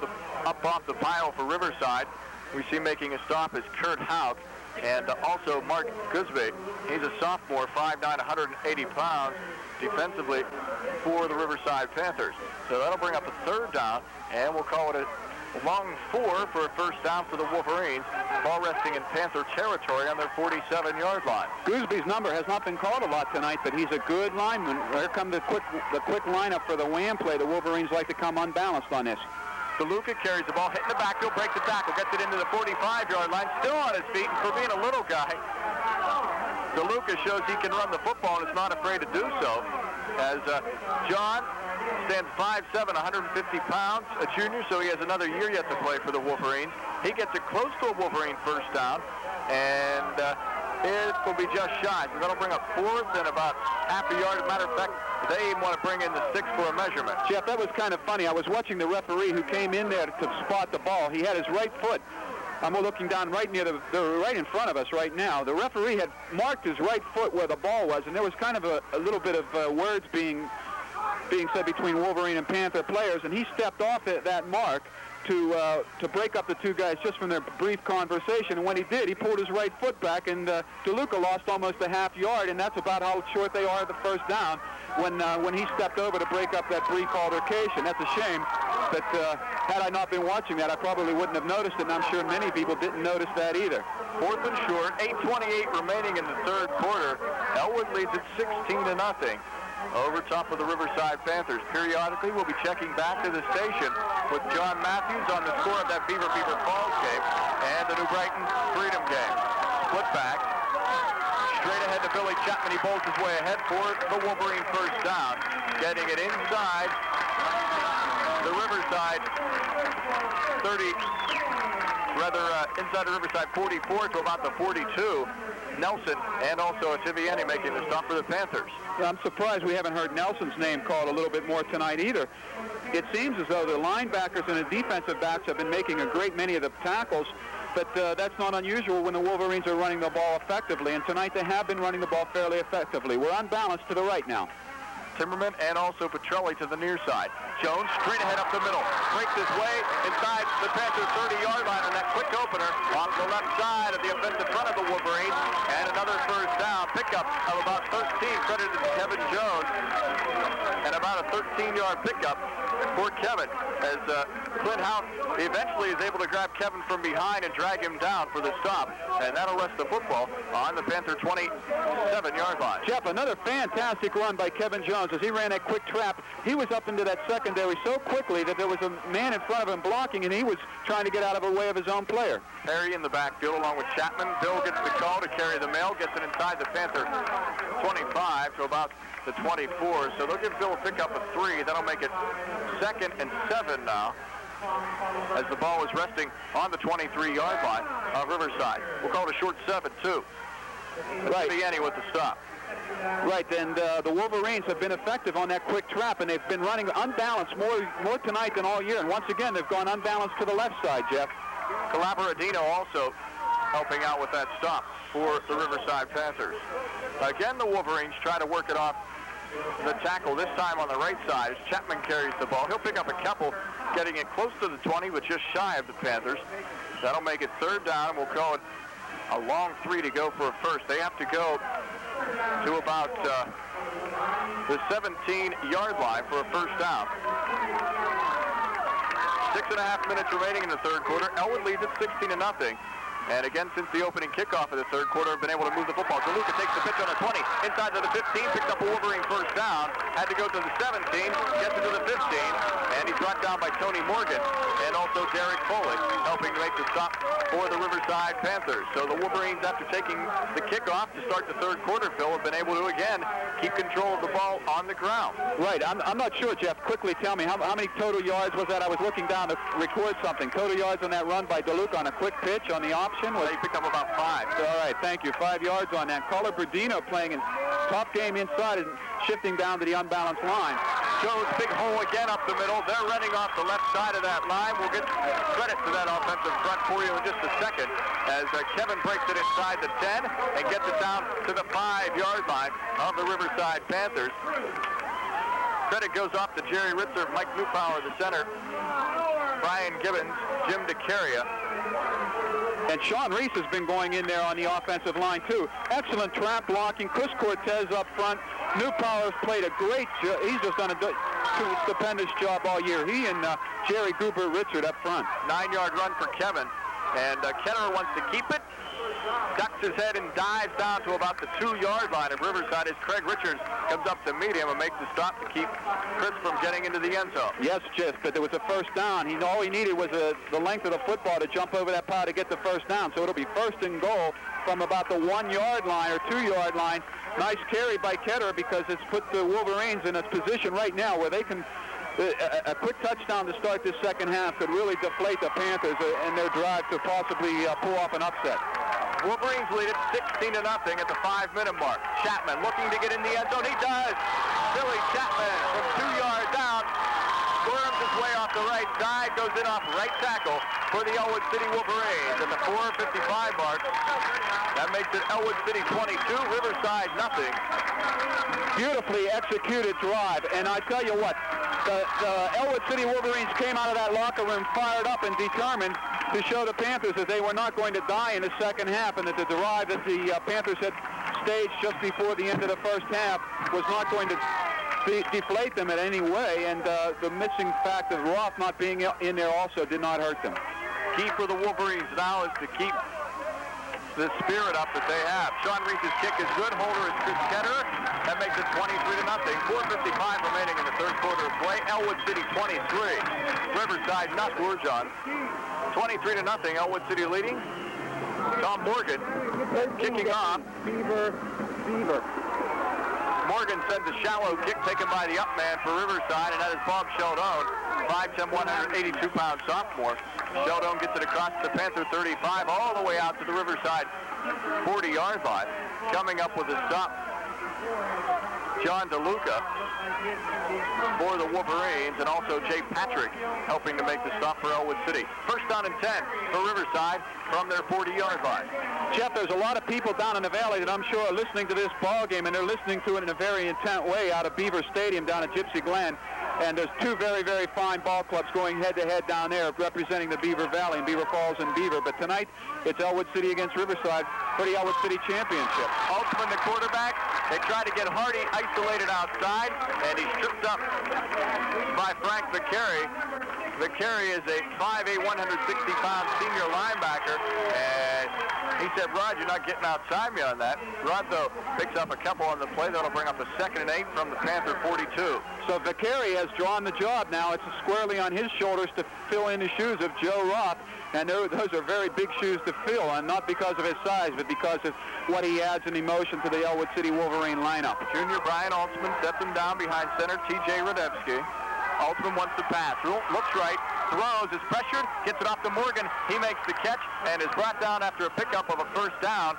off the pile for Riverside, we see making a stop is Kurt Hauk and also Mark Gusby. He's a sophomore, 5'9", 180 pounds defensively for the Riverside Panthers. So that'll bring up a third down, and we'll call it a long 4 for a first down for the Wolverines. Ball resting in Panther territory on their 47-yard line.
Goosby's number has not been called a lot tonight, but he's a good lineman. Here come the quick lineup for the wham play. The Wolverines like to come unbalanced on this.
DeLuca carries the ball, hitting the backfield, breaks the tackle, gets it into the 45-yard line, still on his feet, and for being a little guy, DeLuca shows he can run the football and is not afraid to do so. As John stands 5'7", 150 pounds, a junior, so he has another year yet to play for the Wolverines. He gets it close to a Wolverine first down, and it will be just shy. So that'll bring up fourth and about half a yard. As a matter of fact, they even want to bring in the 6 for a measurement.
Jeff, that was kind of funny. I was watching the referee who came in there to spot the ball. He had his right foot. I'm looking down right near they're right in front of us right now. The referee had marked his right foot where the ball was, and there was kind of a little bit of words being said between Wolverine and Panther players, and he stepped off at that mark to break up the two guys just from their brief conversation. And when he did, he pulled his right foot back, and DeLuca lost almost a half yard, and that's about how short they are at the first down when he stepped over to break up that brief altercation. That's a shame. But had I not been watching that, I probably wouldn't have noticed it, and I'm sure many people didn't notice that either.
Fourth and short, 8:28 remaining in the third quarter. Elwood leads at 16-0 over top of the Riverside Panthers. Periodically, we'll be checking back to the station with John Matthews on the score of that Beaver Falls game and the New Brighton Freedom game. Split back. Straight ahead to Billy Chapman. He bowls his way ahead for the Wolverine first down. Getting it inside the Riverside 30. inside the Riverside 44 to about the 42. Nelson and also Tiviani making the stop for the Panthers.
I'm surprised we haven't heard Nelson's name called a little bit more tonight either. It seems as though the linebackers and the defensive backs have been making a great many of the tackles, but that's not unusual when the Wolverines are running the ball effectively, and tonight they have been running the ball fairly effectively. We're unbalanced to the right now.
Timmerman and also Petrelli to the near side. Jones straight ahead up the middle. Breaks his way inside the Panthers' 30-yard line on that quick opener off the left side of the offensive front of the Wolverines. And another first down pickup of about 13 credited to Kevin Jones. And about a 13-yard pickup for Kevin as Clint House eventually is able to grab Kevin from behind and drag him down for the stop. And that'll rest the football on the Panther 27-yard line.
Jeff, another fantastic run by Kevin Jones as he ran that quick trap. He was up into that secondary so quickly that there was a man in front of him blocking, and he was trying to get out of the way of his own player.
Perry in the backfield along with Chapman. Bill gets the call to carry the mail, gets it inside the Panther 25 to about the 24. So they'll give Bill a pickup of 3. That'll make it 2nd and 7 now, as the ball is resting on the 23-yard line of Riverside. We'll call it a short 7-2.
Right.
Tiviani with the stop.
Right, and the Wolverines have been effective on that quick trap, and they've been running unbalanced more tonight than all year. And once again, they've gone unbalanced to the left side, Jeff.
Calabaradino also helping out with that stop for the Riverside Panthers. Again, the Wolverines try to work it off the tackle, this time on the right side as Chapman carries the ball. He'll pick up a couple, getting it close to the 20, but just shy of the Panthers. That'll make it 3rd down, and we'll call it a long 3 to go for a first. They have to go to about the 17-yard line for a first down. 6.5 minutes remaining in the 3rd quarter. Ellwood leads at 16-0. And again, since the opening kickoff of the 3rd quarter, have been able to move the football. DeLuca takes the pitch on the 20, inside to the 15, picks up a Wolverine first down, had to go to the 17, gets it to the 15, and he's brought down by Tony Morgan and also Derek Foley, helping to make the stop for the Riverside Panthers. So the Wolverines, after taking the kickoff to start the 3rd quarter, Phil, have been able to, again, keep control of the ball on the ground.
Right. I'm not sure, Jeff. Quickly tell me, how many total yards was that? I was looking down to record something. Total yards on that run by DeLuca on a quick pitch on the option?
He picked up about 5.
All right, thank you. 5 yards on that. Calabaradino playing a tough game inside and shifting down to the unbalanced line.
Jones, big hole again up the middle. They're running off the left side of that line. We'll get credit to that offensive front for you in just a second as Kevin breaks it inside the 10 and gets it down to the 5-yard line of the Riverside Panthers. Credit goes off to Jerry Ritzer, Mike Newpower, the center, Brian Gibbons, Jim DeCaria.
And Sean Reese has been going in there on the offensive line, too. Excellent trap blocking. Chris Cortez up front. Newpower's played a great job. He's just done a stupendous job all year. He and Jerry Gruber Richard up front.
9-yard run for Kevin. And Kenner wants to keep it. Ducks his head and dives down to about the 2-yard line of Riverside as Craig Richards comes up to meet him and makes the stop to keep Chris from getting into the end zone.
Yes, Jeff, but there was a first down. All he needed was the length of the football to jump over that pile to get the first down. So it'll be 1st and goal from about the 1-yard line or 2-yard line. Nice carry by Ketter because it's put the Wolverines in a position right now where they can a quick touchdown to start this second half could really deflate the Panthers in their drive to possibly pull off an upset.
Wolverines lead it 16-0 at the 5-minute mark. Chapman looking to get in the end zone. He does. Billy Chapman from 2 yards out squirms his way off the right side, goes in off right tackle for the Ellwood City Wolverines at the 4:55 mark. That makes it Ellwood City 22, Riverside nothing.
Beautifully executed drive, and I tell you what, the Ellwood City Wolverines came out of that locker room fired up and determined to show the Panthers that they were not going to die in the second half and that the drive that the Panthers had staged just before the end of the first half was not going to deflate them in any way, and the missing fact of Roth not being in there also did not hurt them.
Key for the Wolverines now is to keep the spirit up that they have. Sean Reese's kick is good. Holder is Chris Ketter. That makes it 23-0. 4:55 remaining in the 3rd quarter of play. Ellwood City 23. Riverside not score, John. 23-0. Ellwood City leading. Tom Morgan kicking off.
Beaver.
Morgan sends a shallow kick taken by the up man for Riverside, and that is Bob Sheldon, 5'10", 182-pound sophomore. Sheldon gets it across the Panther 35 all the way out to the Riverside 40-yard line. Coming up with a stop, John DeLuca for the Wolverines, and also Jay Patrick helping to make the stop for Ellwood City. First down and 10 for Riverside from their 40-yard line.
Jeff, there's a lot of people down in the valley that I'm sure are listening to this ball game, and they're listening to it in a very intent way out of Beaver Stadium down at Gypsy Glen. And there's two very, very fine ball clubs going head-to-head down there representing the Beaver Valley and Beaver Falls and Beaver. But tonight, it's Ellwood City against Riverside for the Ellwood City Championship.
Altman, the quarterback, they try to get Hardy isolated outside, and he's tripped up by Frank McCary. McCary is a 5'8", 160-pound senior linebacker, and he said, Rod, you're not getting outside me on that. Rod, though, picks up a couple on the play. That'll bring up a 2nd and 8 from the Panther 42.
So McCary has drawn the job now. It's squarely on his shoulders to fill in the shoes of Joe Roth, and those are very big shoes to fill, and not because of his size, but because of what he adds in emotion to the Ellwood City Wolverine lineup.
Junior Brian Altman sets him down behind center T.J. Radevsky. Altman wants to pass. Looks right. Throws, is pressured, gets it off to Morgan. He makes the catch and is brought down after a pickup of a first down.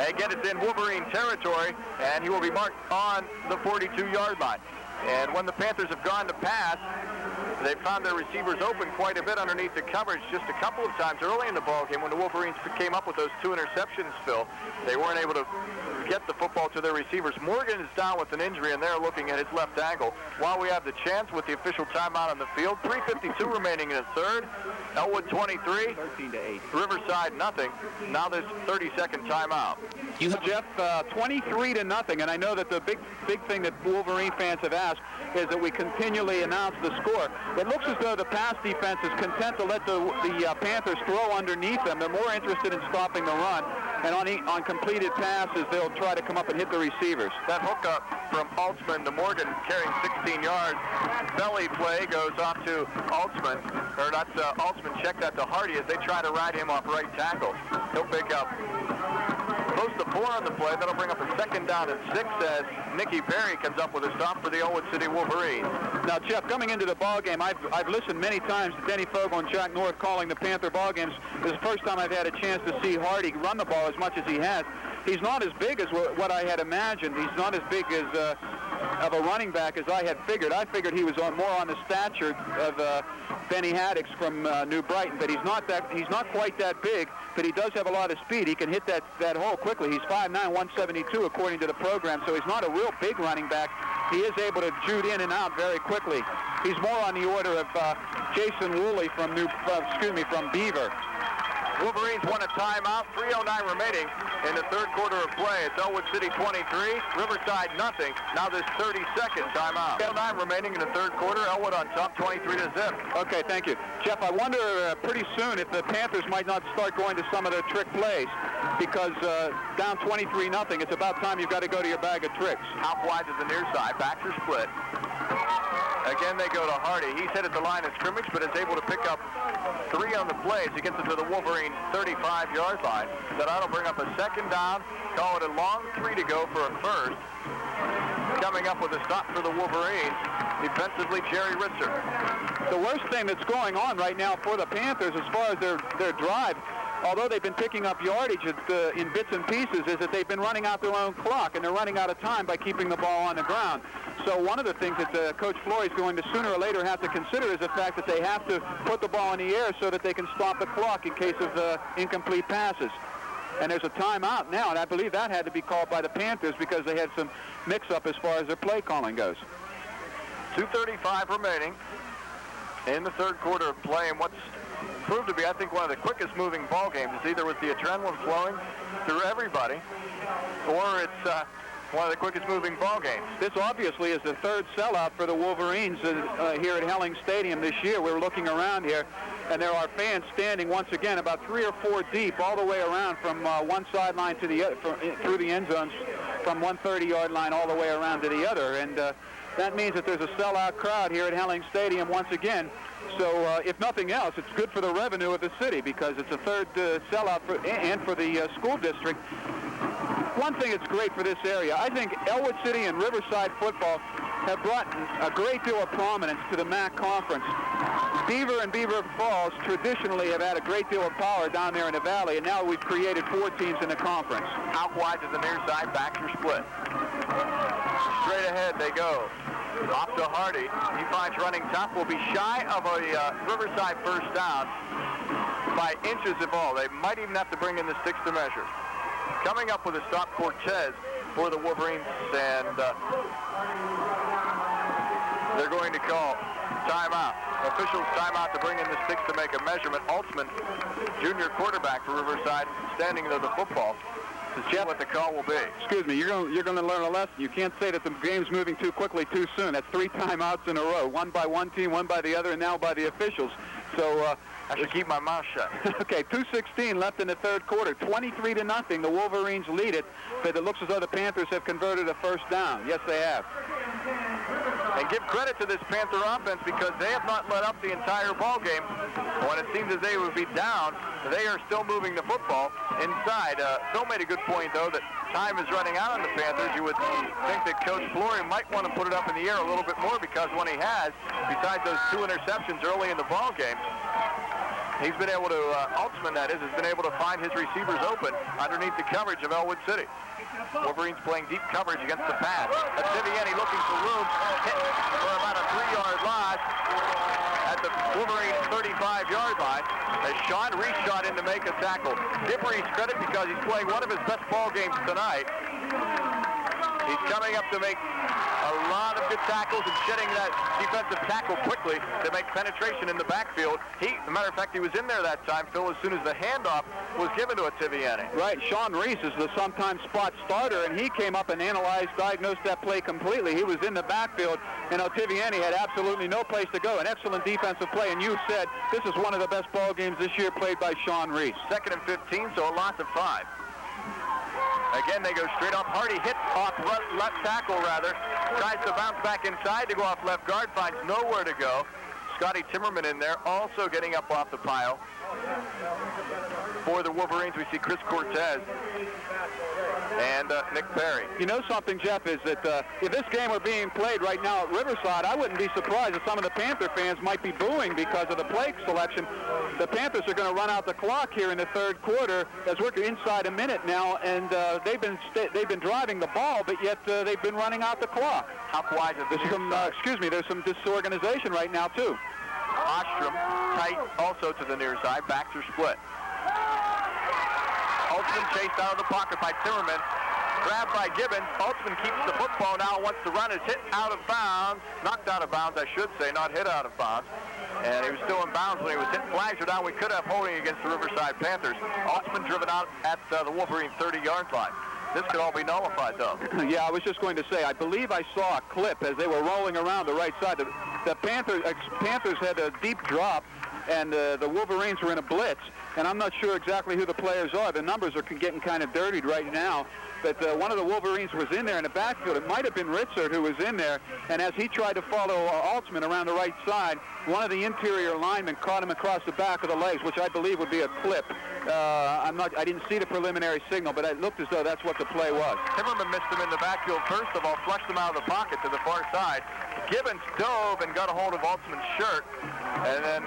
Again, it's in Wolverine territory, and he will be marked on the 42-yard line. And when the Panthers have gone to pass, they found their receivers open quite a bit underneath the coverage just a couple of times early in the ballgame when the Wolverines came up with those 2 interceptions, Phil. They weren't able to get the football to their receivers. Morgan is down with an injury, and they're looking at his left ankle. While we have the chance with the official timeout on the field, 3:52 remaining in the third. Ellwood 23,
13-8.
Riverside nothing. Now there's 30-second timeout.
Jeff, 23-0, and I know that the big thing that Wolverine fans have asked is that we continually announce the score. It looks as though the pass defense is content to let the Panthers throw underneath them. They're more interested in stopping the run, and on completed passes, they'll try to come up and hit the receivers.
That hookup from Altman to Morgan carrying 16 yards. Belly play goes off to Altman, or not Altman, check that to Hardy as they try to ride him off right tackle. He'll pick up close to 4 on the play. That'll bring up a 2nd down and 6 as Nicky Berry comes up with a stop for the Ellwood City Wolverines.
Now, Jeff, coming into the ball game, I've listened many times to Denny Fogel and Jack North calling the Panther ball games. This is the first time I've had a chance to see Hardy run the ball as much as he has. He's not as big as what I had imagined. He's not as big as of a running back as I had figured. I figured he was more on the stature of Benny Haddix from New Brighton, but he's not quite that big, but he does have a lot of speed. He can hit that hole quickly. He's 5'9", 172 according to the program, so he's not a real big running back. He is able to jute in and out very quickly. He's more on the order of Jason Woolley from Beaver.
Wolverines won a timeout, 3:09 remaining in the third quarter of play. It's Ellwood City 23, Riverside nothing. Now there's 30-second timeout. 3:09 remaining in the third quarter. Elwood on top, 23-0.
Okay, thank you. Jeff, I wonder pretty soon if the Panthers might not start going to some of their trick plays because down 23-0, it's about time you've got to go to your bag of tricks.
Out wide to the near side. Backs are split. Again, they go to Hardy. He's hit at the line of scrimmage, but is able to pick up 3 on the plays. He gets it to the Wolverine 35-yard line. So that'll bring up a 2nd down. Call it a long 3 to go for a first. Coming up with a stop for the Wolverines, defensively, Jerry Ritzer.
The worst thing that's going on right now for the Panthers as far as their drive, although they've been picking up yardage in bits and pieces, is that they've been running out their own clock, and they're running out of time by keeping the ball on the ground. So one of the things that Coach Floyd is going to sooner or later have to consider is the fact that they have to put the ball in the air so that they can stop the clock in case of incomplete passes. And there's a timeout now, and I believe that had to be called by the Panthers because they had some mix-up as far as their play calling goes.
2:35 remaining in the third quarter of play, and what's proved to be, I think, one of the quickest moving ball games is either with the adrenaline flowing through everybody, or it's one of the quickest moving ball games.
This obviously is the third sellout for the Wolverines here at Helling Stadium this year. We're looking around here, and there are fans standing once again about 3 or 4 deep all the way around from one sideline to the other, through the end zones, from one 30-yard line all the way around to the other. And that means that there's a sellout crowd here at Helling Stadium once again. So if nothing else, it's good for the revenue of the city because it's a third sellout and for the school district. one thing that's great for this area. I think Ellwood City and Riverside football have brought a great deal of prominence to the MAC conference. Beaver and Beaver Falls traditionally have had a great deal of power down there in the valley, and now we've created 4 teams in the conference.
Out wide to the near side, backs are split. Straight ahead they go. Off to Hardy. He finds running tough. Will be shy of a Riverside first down by inches of all. They might even have to bring in the sticks to measure. Coming up with a stop, Cortez for the Wolverines, and they're going to call timeout. Officials timeout to bring in the sticks to make a measurement. Altman, junior quarterback for Riverside, standing there the football to see what the call will be.
Excuse me, you're going to learn a lesson. You can't say that the game's moving too quickly too soon. That's 3 timeouts in a row, one by one team, one by the other, and now by the officials. So
I should keep my mouth shut.
Okay, 2:16 left in the third quarter. 23-0. The Wolverines lead it, but it looks as though the Panthers have converted a first down. Yes, they have.
And give credit to this Panther offense because they have not let up the entire ball game. When it seems as they would be down, they are still moving the football inside. Phil made a good point, though, that time is running out on the Panthers. You would think that Coach Flory might want to put it up in the air a little bit more because when he has, besides those 2 interceptions early in the ball game, he's been able to, Altman that is, has been able to find his receivers open underneath the coverage of Ellwood City. Wolverines playing deep coverage against the pass. Viviani looking for room, hit for about a 3-yard loss at the Wolverines 35-yard line as Sean Reese shot in to make a tackle. Give Reese credit because he's playing one of his best ball games tonight. He's coming up to make a lot of good tackles and shedding that defensive tackle quickly to make penetration in the backfield. As a matter of fact, he was in there that time, Phil, as soon as the handoff was given to Tiviani.
Right, Sean Reese is the sometime spot starter, and he came up and diagnosed that play completely. He was in the backfield, and Tiviani had absolutely no place to go. An excellent defensive play, and you said this is one of the best ball games this year played by Sean Reese.
2nd and 15, so a loss of 5. Again, they go straight off. Hardy hits off left tackle, rather. Tries to bounce back inside to go off left guard. Finds nowhere to go. Scotty Timmerman in there, also getting up off the pile. For the Wolverines, we see Chris Cortez and Nick Perry.
You know something, Jeff, is that if this game were being played right now at Riverside, I wouldn't be surprised if some of the Panther fans might be booing because of the play selection. The Panthers are going to run out the clock here in the third quarter as we're inside a minute now, and they've been driving the ball, but yet they've been running out the clock.
How wide is this?
There's some disorganization right now, too.
Ostrom tight also to the near side. Backs are split. Altman chased out of the pocket by Timmerman. Grabbed by Gibbons. Altman keeps the football now. Once the run is hit out of bounds. Knocked out of bounds, I should say, not hit out of bounds. And he was still in bounds when he was hit. Flags are down. We could have holding against the Riverside Panthers. Altman driven out at the Wolverine 30-yard line. This could all be nullified, though.
Yeah, I was just going to say, I believe I saw a clip as they were rolling around the right side. The Panthers had a deep drop, and the Wolverines were in a blitz. And I'm not sure exactly who the players are. The numbers are getting kind of dirtied right now. But one of the Wolverines was in there in the backfield. It might have been Ritzert who was in there. And as he tried to follow Altman around the right side, one of the interior linemen caught him across the back of the legs, which I believe would be a clip. I didn't see the preliminary signal, but it looked as though that's what the play was.
Timmerman missed him in the backfield first of all, flushed him out of the pocket to the far side. Gibbons dove and got a hold of Altman's shirt. And then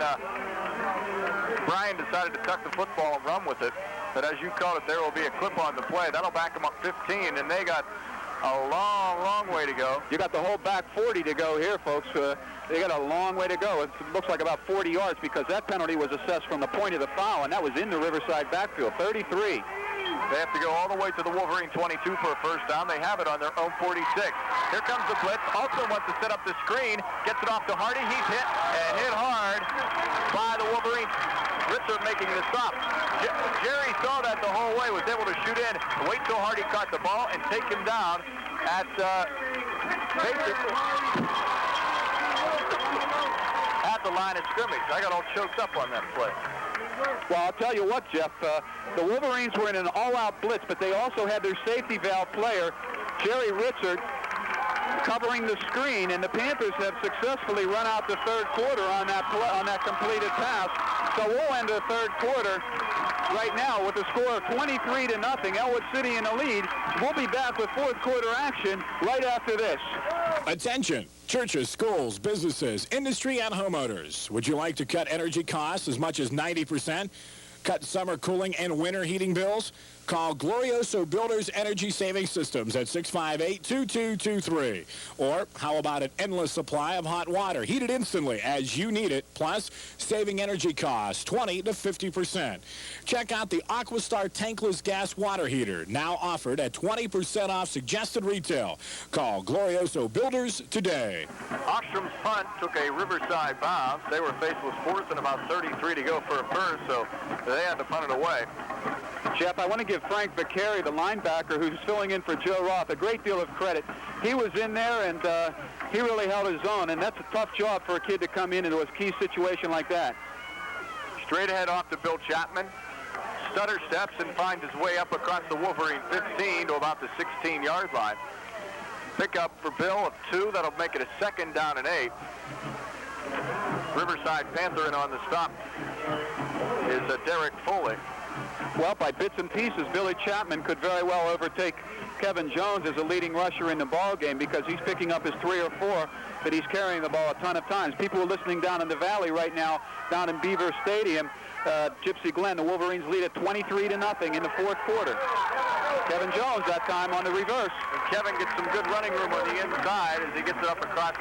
Brian decided to tuck the football and run with it. But as you called it, there will be a clip on the play. That'll back them up 15, and they got a long, long way to go.
You got the whole back 40 to go here, folks. They got a long way to go. It looks like about 40 yards because that penalty was assessed from the point of the foul, and that was in the Riverside backfield, 33.
They have to go all the way to the Wolverine 22 for a first down. They have it on their own 46. Here comes the blitz. Also wants to set up the screen. Gets it off to Hardy. He's hit, and hit hard by the Wolverines. Ritzert making the stop. Jerry saw that the whole way, was able to shoot in, wait till Hardy caught the ball, and take him down at the line of scrimmage. I got all choked up on that play.
Well, I'll tell you what, Jeff. The Wolverines were in an all-out blitz, but they also had their safety valve player, Jerry Ritzert, covering the screen, and the Panthers have successfully run out the third quarter on that completed pass. So we'll end the third quarter right now with a score of 23-0. Ellwood City in the lead. We'll be back with fourth quarter action right after this.
Attention, churches, schools, businesses, industry, and homeowners. Would you like to cut energy costs as much as 90%? Cut summer cooling and winter heating bills? Call Glorioso Builders Energy Saving Systems at 658-2223. Or how about an endless supply of hot water, heated instantly as you need it, plus saving energy costs 20 to 50%. Check out the Aquastar tankless gas water heater, now offered at 20% off suggested retail. Call Glorioso Builders today.
Ockstrom's punt took a Riverside bounce. They were faced with fourth and about 33 to go for a first, so they had to punt it away.
Jeff, I want to give Frank Vicari, the linebacker who's filling in for Joe Roth, a great deal of credit. He was in there, and he really held his own, and that's a tough job for a kid to come into a key situation like that.
Straight ahead off to Bill Chapman. Stutter steps and finds his way up across the Wolverine 15 to about the 16-yard line. Pickup for Bill of 2. That'll make it a 2nd down and 8. Riverside Panther in on the stop is Derek Foley.
Well, by bits and pieces, Billy Chapman could very well overtake Kevin Jones as a leading rusher in the ball game because he's picking up his 3 or 4 that he's carrying the ball a ton of times. People are listening down in the valley right now, down in Beaver Stadium. Gypsy Glen, the Wolverines lead at 23-0 in the fourth quarter. Kevin Jones that time on the reverse.
And Kevin gets some good running room on the inside as he gets it up across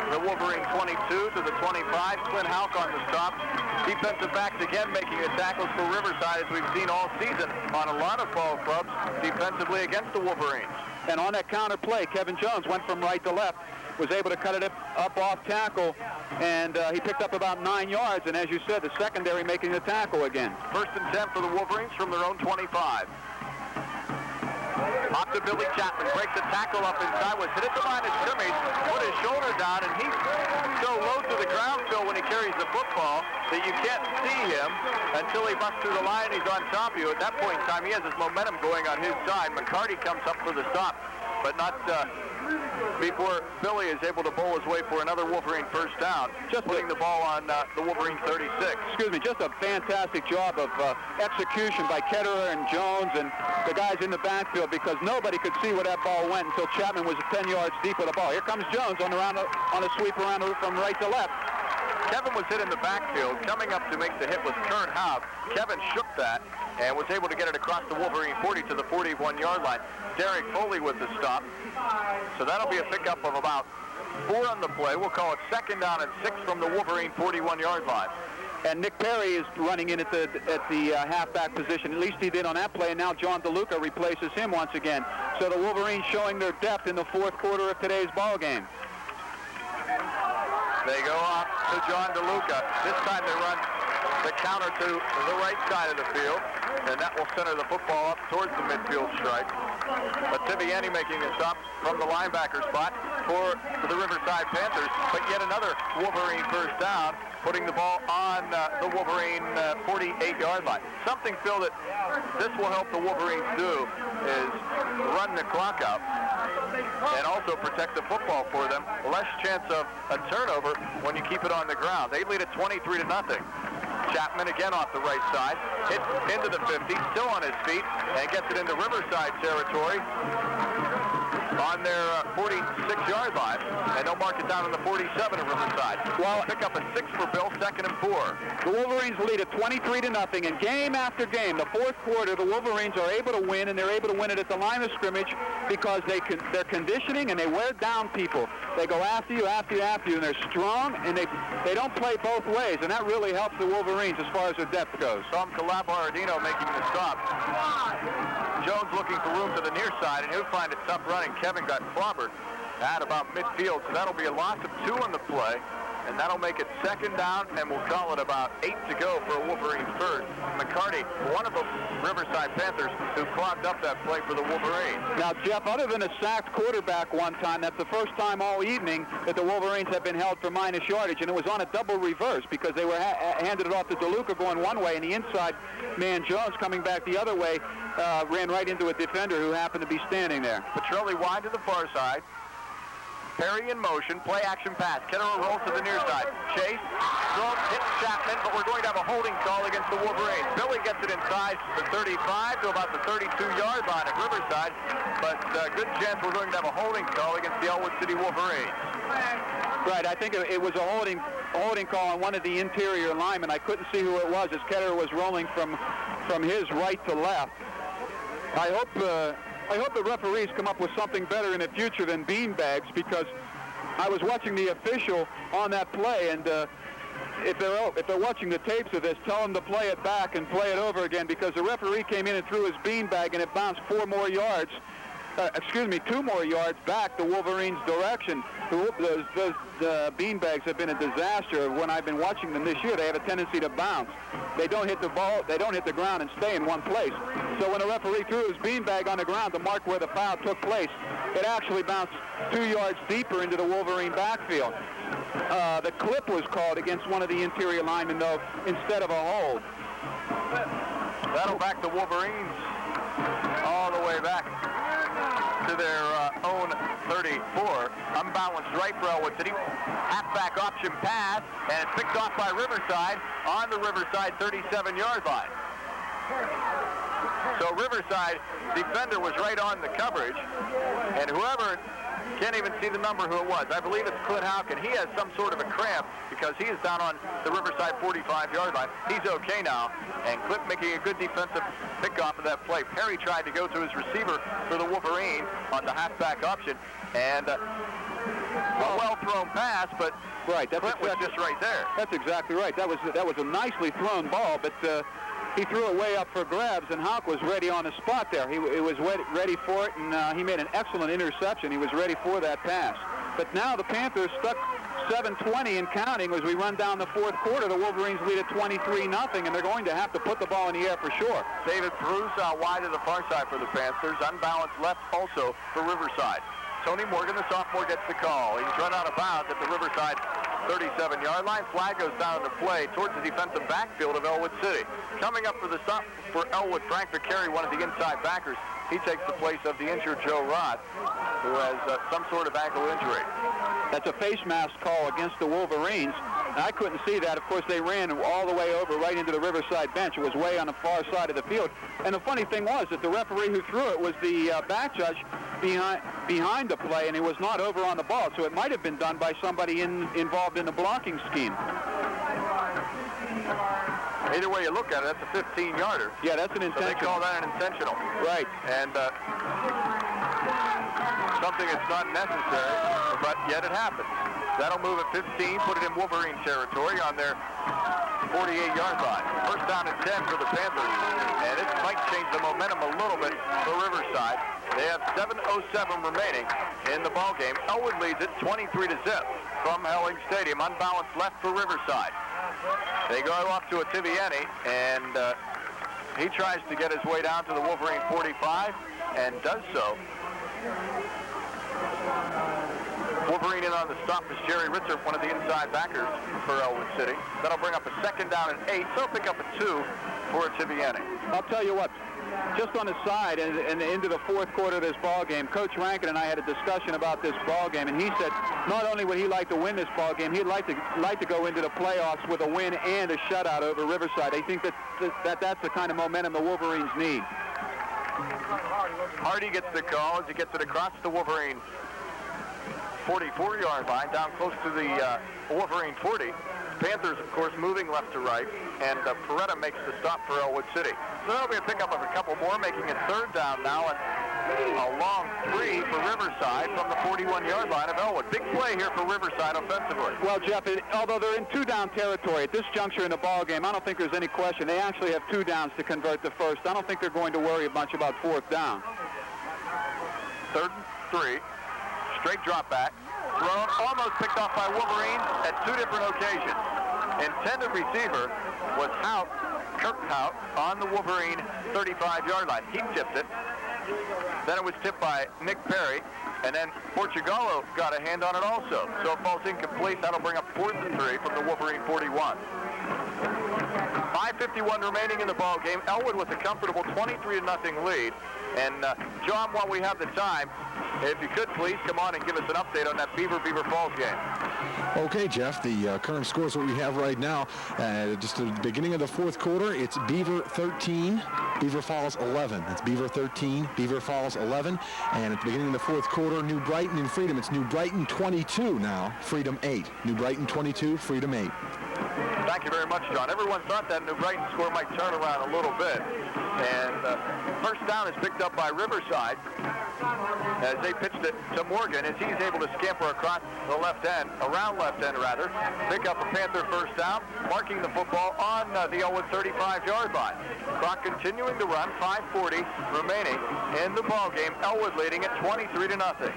the Wolverine 22 to the 25. Clint Houck on the stop. Defensive backs again making the tackles for Riverside as we've seen all season on a lot of ball clubs defensively against the Wolverines.
And on that counter play, Kevin Jones went from right to left, was able to cut it up off tackle, and he picked up about 9 yards, and as you said, the secondary making the tackle again. 1st and 10 for the Wolverines from their own 25. Off to Billy Chapman, breaks the tackle up inside, was hit at the line of scrimmage, put his shoulder down, and he's so low to the ground, Phil, when he carries the football that you can't see him until he busts through the line and he's on top of you. At that point in time, he has his momentum going on his side. McCarty comes up for the stop, but not before Billy is able to bowl his way for another Wolverine first down, just putting the ball on the Wolverine 36. Excuse me, just a fantastic job of execution by Ketterer and Jones and the guys in the backfield because nobody could see where that ball went until Chapman was 10 yards deep with the ball. Here comes Jones on a sweep around from right to left.
Kevin was hit in the backfield. Coming up to make the hit was Kern Houck. Kevin shook that and was able to get it across the Wolverine 40 to the 41-yard line. Derek Foley with the stop. So that'll be a pickup of about 4 on the play. We'll call it 2nd down and 6 from the Wolverine 41-yard line.
And Nick Perry is running in at the halfback position. At least he did on that play, and now John DeLuca replaces him once again. So the Wolverines showing their depth in the fourth quarter of today's ball game.
They go off to John DeLuca. This time they run the counter to the right side of the field, and that will center the football up towards the midfield stripe. But Tibiani making a stop from the linebacker spot for the Riverside Panthers, but yet another Wolverine first down, putting the ball on the Wolverine 48-yard line. Something, Phil, that this will help the Wolverines do is run the clock out and also protect the football for them. Less chance of a turnover when you keep it on the ground. They lead at 23-0. Chapman again off the right side, hits into the 50, still on his feet, and gets it into Riverside territory on their 46-yard line, and they'll mark it down on the 47 of Riverside. Well, pick up a 6 for Bill, 2nd and 4.
The Wolverines lead at 23-0, and game after game, the fourth quarter, the Wolverines are able to win, and they're able to win it at the line of scrimmage because they're conditioning and they wear down people. They go after you, and they're strong, and they don't play both ways, and that really helps the Wolverines as far as their depth goes.
Tom Calabaradino making the stop. Jones looking for room to the near side, and he'll find it tough running. Kevin got clobbered at about midfield, so that'll be a loss of 2 on the play, and that'll make it 2nd down, and we'll call it about 8 to go for a Wolverine first. McCarty, one of the Riverside Panthers, who clogged up that play for the Wolverines.
Now, Jeff, other than a sacked quarterback one time, that's the first time all evening that the Wolverines have been held for minus yardage, and it was on a double reverse because they were handed it off to DeLuca going one way, and the inside man, Jones, coming back the other way, ran right into a defender who happened to be standing there.
Petrelli wide to the far side. Perry in motion, play action pass. Kitterer rolls to the near side. Chase, thrown, hits Chapman, but we're going to have a holding call against the Wolverines. Billy gets it inside the 35 to about the 32-yard line at Riverside, but good chance we're going to have a holding call against the Ellwood City Wolverines.
Right, I think it was a holding call on one of the interior linemen. I couldn't see who it was as Ketterer was rolling from his right to left. I hope the referees come up with something better in the future than beanbags, because I was watching the official on that play, and if they're watching the tapes of this, tell them to play it back and play it over again, because the referee came in and threw his beanbag and it bounced 2 more yards back the Wolverines' direction. Those beanbags have been a disaster. When I've been watching them this year, they have a tendency to bounce. They don't hit the ball, they don't hit the ground and stay in one place. So when a referee threw his beanbag on the ground to mark where the foul took place, it actually bounced 2 yards deeper into the Wolverine backfield. The clip was called against one of the interior linemen, though, instead of a hold.
That'll back the Wolverines all the way back to their own 34. Unbalanced right for Ellwood City. Halfback option pass, and it's picked off by Riverside on the Riverside 37-yard line. So Riverside defender was right on the coverage, and whoever, can't even see the number who it was. I believe it's Clint Houcken. He has some sort of a cramp because he is down on the Riverside 45-yard line. He's okay now, and Clint making a good defensive pickoff of that play. Perry tried to go to his receiver for the Wolverine on the halfback option, and a well-thrown pass, but
right,
Clint was just right there.
That's exactly right. That was a nicely thrown ball, but he threw it way up for grabs, and Houck was ready on the spot there. He was ready for it, and he made an excellent interception. He was ready for that pass. But now the Panthers stuck 7:20 and counting as we run down the fourth quarter. The Wolverines lead at 23-0, and they're going to have to put the ball in the air for sure.
David Bruce out wide to the far side for the Panthers. Unbalanced left also for Riverside. Tony Morgan, the sophomore, gets the call. He's run out of bounds at the Riverside 37-yard line. Flag goes down in the play towards the defensive backfield of Ellwood City. Coming up for the stop for Ellwood, Frank McCary, one of the inside backers. He takes the place of the injured Joe Rott, who has some sort of ankle injury.
That's a face mask call against the Wolverines. I couldn't see that. Of course, they ran all the way over right into the Riverside bench. It was way on the far side of the field. And the funny thing was that the referee who threw it was the back judge behind the play, and he was not over on the ball. So it might have been done by somebody involved in the blocking scheme.
Either way you look at it, that's a 15-yarder.
Yeah, that's an intentional.
So they call that an intentional.
Right.
And something that's not necessary, but yet it happens. That'll move at 15, put it in Wolverine territory on their 48-yard line. First down and 10 for the Panthers, and it might change the momentum a little bit for Riverside. They have 7:07 remaining in the ball game. Ellwood leads it 23-0 from Helling Stadium. Unbalanced left for Riverside. They go off to a Tiviani, and he tries to get his way down to the Wolverine 45 and does so. Wolverine in on the stop is Jerry Ritzer, one of the inside backers for Ellwood City. That'll bring up a second down and 8. So pick up a 2 for Tiviani.
I'll tell you what, just on the side and into the fourth quarter of this ball game, Coach Rankin and I had a discussion about this ball game, and he said not only would he like to win this ball game, he'd like to go into the playoffs with a win and a shutout over Riverside. I think that's the kind of momentum the Wolverines need.
Hardy gets the call as he gets it across the Wolverine 44-yard line, down close to the Wolverine 40. Panthers, of course, moving left to right, and Peretta makes the stop for Ellwood City. So that'll be a pickup of a couple more, making it third down now, and a long 3 for Riverside from the 41-yard line of Ellwood. Big play here for Riverside offensively.
Well, Jeff, although they're in 2-down territory at this juncture in the ball game, I don't think there's any question. They actually have 2 downs to convert to first. I don't think they're going to worry much about fourth down.
Third and 3. Straight drop back. Thrown, almost picked off by Wolverines at 2 different occasions. Intended receiver was Kirk Houck on the Wolverine 35-yard line. He tipped it. Then it was tipped by Nick Perry, and then Portugallo got a hand on it also. So it falls incomplete. That'll bring up 4th and 3 from the Wolverine 41. 5:51 remaining in the ball game. Ellwood with a comfortable 23-0 lead. And John, while we have the time, if you could please come on and give us an update on that Beaver Falls game.
Okay, Jeff, the current scores what we have right now, just at the beginning of the fourth quarter, it's Beaver 13, Beaver Falls 11. It's Beaver 13, Beaver Falls 11. And at the beginning of the fourth quarter, New Brighton and Freedom. It's New Brighton 22 now, Freedom 8. New Brighton 22, Freedom 8.
Thank you very much, John. Everyone thought that New Brighton score might turn around a little bit. And first down is picked up by Riverside as they pitched it to Morgan as he's able to scamper across the left end, around left end rather, pick up a Panther first down, marking the football on the Ellwood 35-yard line. Clock continuing to run, 5:40 remaining in the ball game. Ellwood leading at 23-0.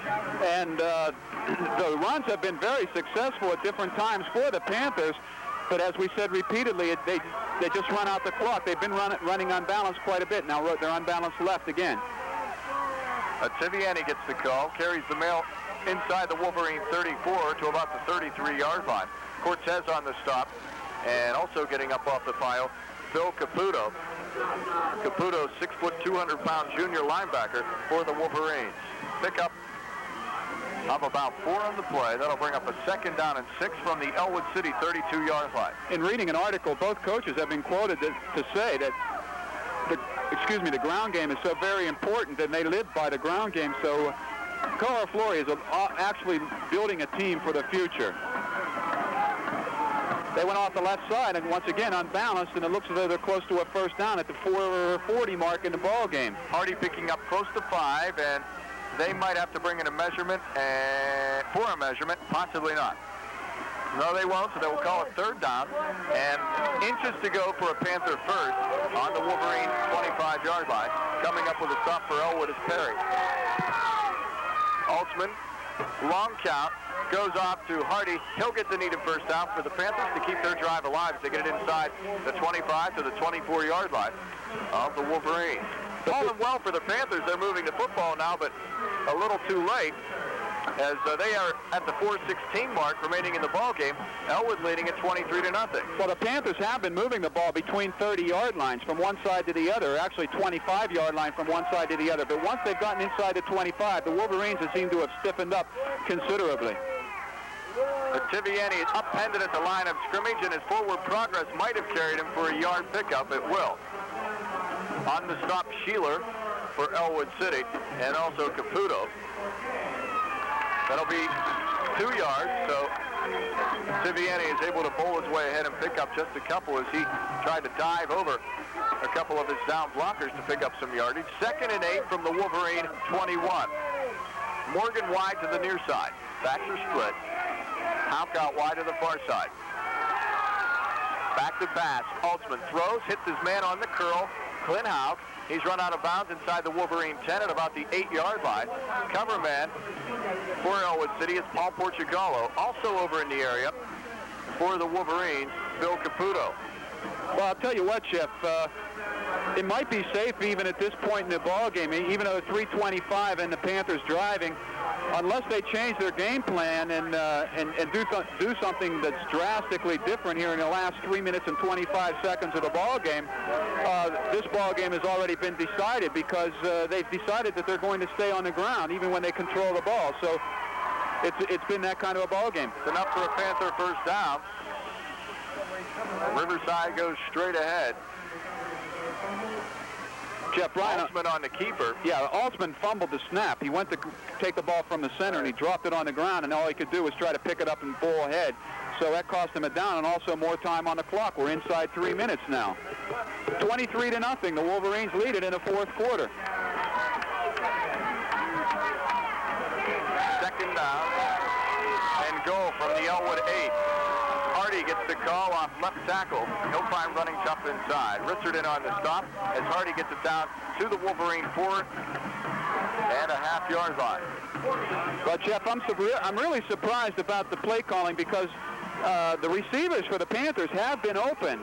And the runs have been very successful at different times for the Panthers. But as we said repeatedly, they just run out the clock. They've been running unbalanced quite a bit. Now they're unbalanced left again.
Tiviani gets the call, carries the mail inside the Wolverine 34 to about the 33-yard line. Cortez on the stop, and also getting up off the pile, Phil Caputo. Caputo, 6', 200-pound junior linebacker for the Wolverines. Pickup of about 4 on the play. That'll bring up a second down and 6 from the Ellwood City 32-yard line.
In reading an article, both coaches have been quoted to say that the ground game is so very important, and they live by the ground game. So Cara Flori is actually building a team for the future. They went off the left side and once again unbalanced, and it looks as though they're close to a first down at the 4:40 mark in the ball game.
Hardy picking up close to 5, and they might have to bring in a measurement, and for a measurement, possibly not. No, they won't, so they will call it third down, and inches to go for a Panther first on the Wolverine 25-yard line. Coming up with a stop for Ellwood is Perry. Altsman, long count, goes off to Hardy. He'll get the needed first down for the Panthers to keep their drive alive as they get it inside the 25 to the 24-yard line of the Wolverines. All and well for the Panthers. They're moving the football now, but a little too late as they are at the 4:16 mark remaining in the ball game. Ellwood leading at 23-0.
Well, the Panthers have been moving the ball between 30-yard lines from one side to the other, actually 25-yard line from one side to the other. But once they've gotten inside the 25, the Wolverines have seemed to have stiffened up considerably.
Tiviani is upended at the line of scrimmage, and his forward progress might have carried him for a yard pickup. It will. On the stop, Sheeler for Ellwood City, and also Caputo. That'll be 2 yards, so Tiviani is able to bowl his way ahead and pick up just a couple as he tried to dive over a couple of his down blockers to pick up some yardage. 2nd and 8 from the Wolverine 21. Morgan wide to the near side. Backs are split. Houck out wide to the far side. Back to pass. Altsman throws, hits his man on the curl. Clint Houck. He's run out of bounds inside the Wolverine 10 at about the 8-yard line. Cover man for Ellwood City is Paul Portugallo. Also over in the area for the Wolverines, Bill Caputo.
Well, I'll tell you what, Jeff. It might be safe even at this point in the ball game, even though 3:25 and the Panthers driving, unless they change their game plan and do something that's drastically different here in the last 3 minutes and 25 seconds of the ball game. This ball game has already been decided because they've decided that they're going to stay on the ground even when they control the ball. So it's been that kind of a ball game.
It's enough for a Panther first down. Riverside goes straight ahead.
Jeff Bryan,
Altsman on the keeper.
Yeah, Altsman fumbled the snap. He went to take the ball from the center, and he dropped it on the ground, and all he could do was try to pick it up and bowl ahead. So that cost him a down, and also more time on the clock. We're inside 3 minutes now. 23-0. The Wolverines lead it in the fourth quarter.
2nd down and goal from the Ellwood 8. Hardy gets the call off left tackle. He'll find running tough inside. Ritzerton on the stop as Hardy gets it down to the Wolverine 4.5-yard line.
But Jeff, I'm really surprised about the play calling because the receivers for the Panthers have been open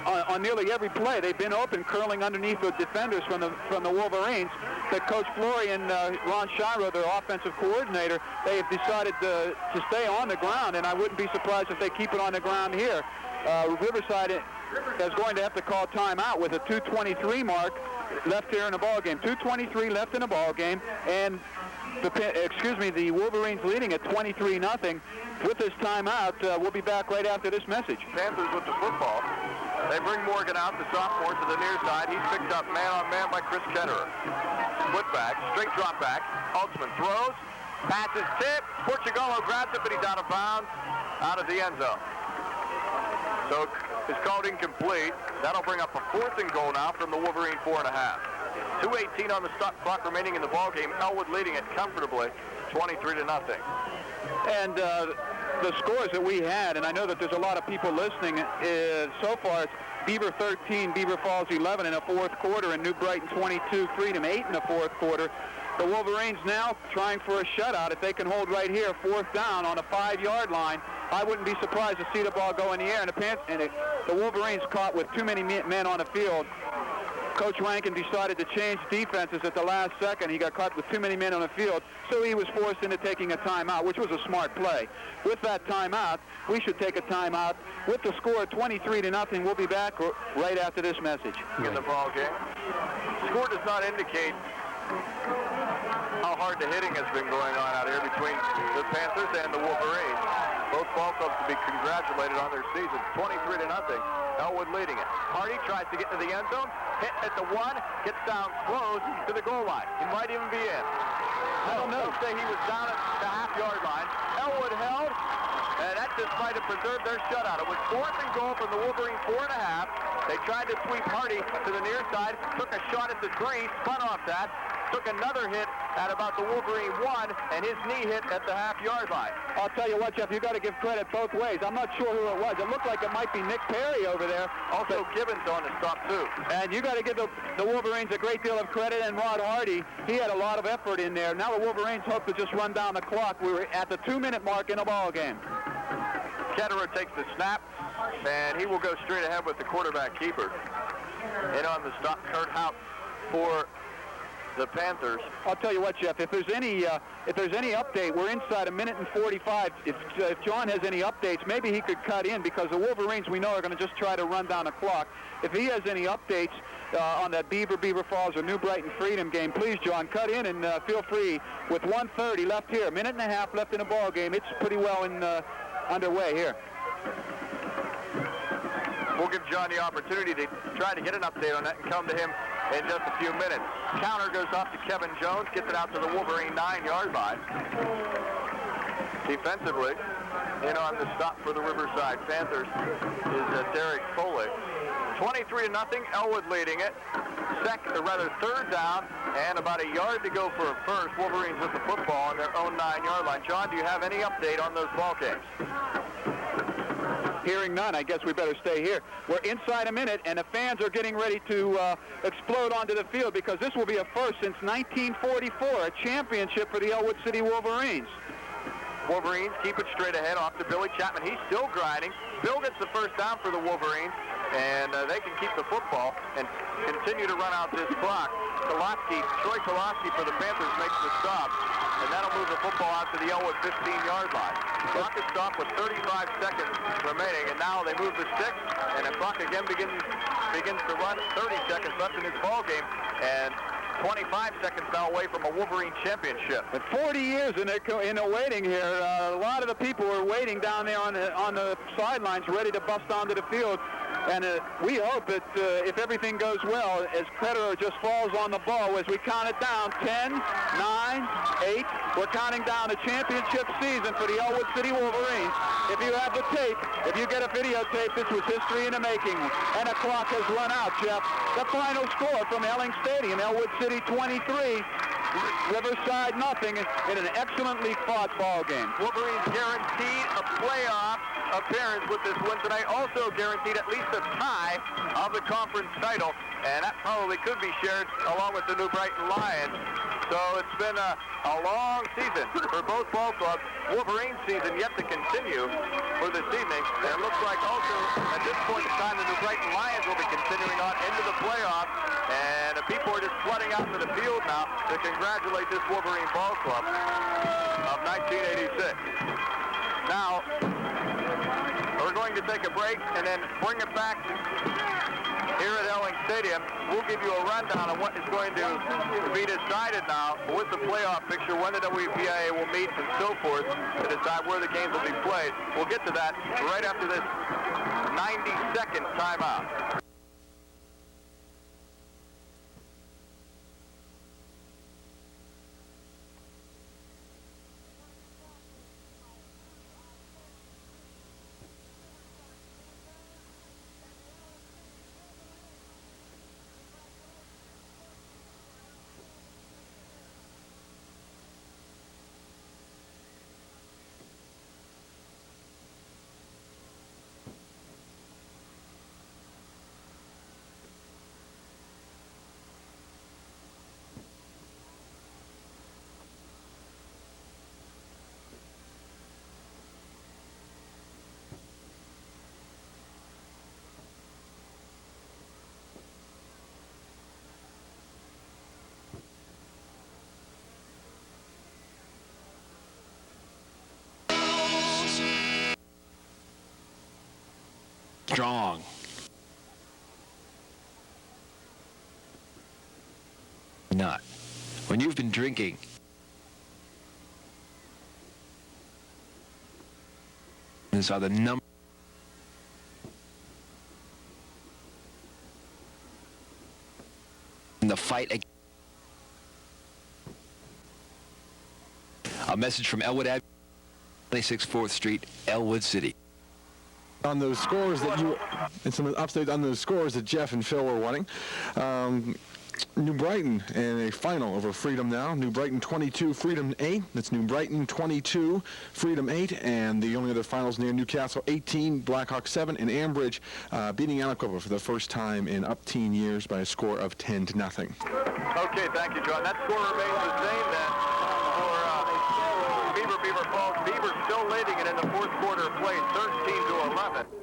on nearly every play. They've been open, curling underneath the defenders from the Wolverines. That Coach Flory and Ron Shiro, their offensive coordinator, they have decided to stay on the ground, and I wouldn't be surprised if they keep it on the ground here. Riverside is going to have to call timeout with a 2:23 mark left here in the ball game. 2:23 left in the ball game, and the Wolverines leading at 23-0. With this timeout, we'll be back right after this message.
Panthers with the football. They bring Morgan out, the sophomore, to the near side. He's picked up man-on-man by Chris Ketterer. Split back, straight drop back. Holtzman throws, passes tip. Portugallo grabs it, but he's out of bounds, out of the end zone. So it's called incomplete. That'll bring up a 4th and goal now from the Wolverine 4.5. 2:18 on the clock remaining in the ball game. Ellwood leading it comfortably, 23-0.
And the scores that we had, and I know that there's a lot of people listening, so far it's Beaver 13, Beaver Falls 11 in the 4th quarter, and New Brighton 22, Freedom 8 in the 4th quarter. The Wolverines now trying for a shutout. If they can hold right here, 4th down on a 5-yard line, I wouldn't be surprised to see the ball go in the air. And the Wolverines caught with too many men on the field. Coach Rankin decided to change defenses at the last second. He got caught with too many men on the field, so he was forced into taking a timeout, which was a smart play. With that timeout, we should take a timeout. With the score 23-0, we'll be back right after this message.
In the ball game. Score does not indicate how hard the hitting has been going on out here between the Panthers and the Wolverines. Both ball clubs to be congratulated on their season. 23-0. Ellwood leading it. Hardy tries to get to the end zone. Hit at the 1. Gets down close to the goal line. He might even be in. I don't know. Say he was down at the half-yard line. Ellwood held, and that just might have preserved their shutout. It was 4th and goal from the Wolverine 4.5. They tried to sweep Hardy to the near side. Took a shot at the screen. Spun off that. Took another hit at about the Wolverine 1, and his knee hit at the half-yard line.
I'll tell you what, Jeff, you got to give credit both ways. I'm not sure who it was. It looked like it might be Nick Perry over there.
Also, Gibbons on the stop, too.
And you got to give the Wolverines a great deal of credit, and Rod Hardy, he had a lot of effort in there. Now the Wolverines hope to just run down the clock. We were at the 2-minute mark in the ball game.
Ketterer takes the snap, and he will go straight ahead with the quarterback keeper. In on the stop, Kurt Haupt for the Panthers.
I'll tell you what, Jeff, if there's any update, we're inside 1:45. If John has any updates, maybe he could cut in, because the Wolverines, we know, are going to just try to run down the clock. If he has any updates on that Beaver Falls or New Brighton Freedom game, please, John, cut in and feel free. With 1:30 left here, 1.5 minutes left in the ball game, it's pretty well underway here.
We'll give John the opportunity to try to get an update on that and come to him in just a few minutes. Counter goes off to Kevin Jones, gets it out to the Wolverine 9-yard line. Defensively, in on the stop for the Riverside Panthers is Derek Foley. 23-0, Ellwood leading it. Third down, and about a yard to go for a first. Wolverines with the football on their own 9-yard line. John, do you have any update on those ball games?
Hearing none, I guess we better stay here. We're inside a minute, and the fans are getting ready to explode onto the field, because this will be a first since 1944, a championship for the Ellwood City Wolverines.
Wolverines keep it straight ahead off to Billy Chapman. He's still grinding. Bill gets the first down for the Wolverines, and they can keep the football and continue to run out this clock. Troy Kolosky for the Panthers makes the stop, and that'll move the football out to the Ellwood 15-yard line. Clock is stopped with 35 seconds remaining, and now they move the sticks, and the clock again begins to run. 30 seconds left in this ball game, and 25 seconds now away from a Wolverine championship.
But 40 years in the waiting here. A lot of the people are waiting down there on the sidelines, ready to bust onto the field. And we hope that if everything goes well, as Ketterer just falls on the ball, as we count it down, 10, 9, 8, we're counting down the championship season for the Ellwood City Wolverines. If you have the tape, if you get a videotape, this was history in the making. And the clock has run out, Jeff. The final score from Elling Stadium, Ellwood City 23, Riverside nothing, in an excellently fought ball game.
Wolverines guaranteed a playoff appearance with this win tonight. Also guaranteed at least a tie of the conference title, and that probably could be shared along with the New Brighton Lions. So it's been a long season for both ball clubs. Wolverines season yet to continue for this evening, and it looks like also at this point in time the New Brighton Lions will be continuing on into the playoffs, and the people are just flooding out to the field now to congratulate this Wolverine ball club of 1986. Now, we're going to take a break and then bring it back here at Ellwood Stadium. We'll give you a rundown on what is going to be decided now with the playoff picture, when the WPIA will meet and so forth to decide where the games will be played. We'll get to that right after this 90-second timeout.
Strong.
Not. When you've been drinking. These are the number. In the fight against. A message from Ellwood Avenue, 26 4th Street, Ellwood City.
On those scores that you, and some updates on those scores that Jeff and Phil were wanting. New Brighton in a final over Freedom now. New Brighton 22, Freedom 8. That's New Brighton 22, Freedom 8. And the only other finals near Newcastle 18, Blackhawk 7, and Ambridge beating Aliquippa for the first time in up-teen years by a score of 10-0.
Okay, thank you, John. That score remains the same then for Beaver Falls. Beaver still leading it in the fourth quarter of play, 13-11.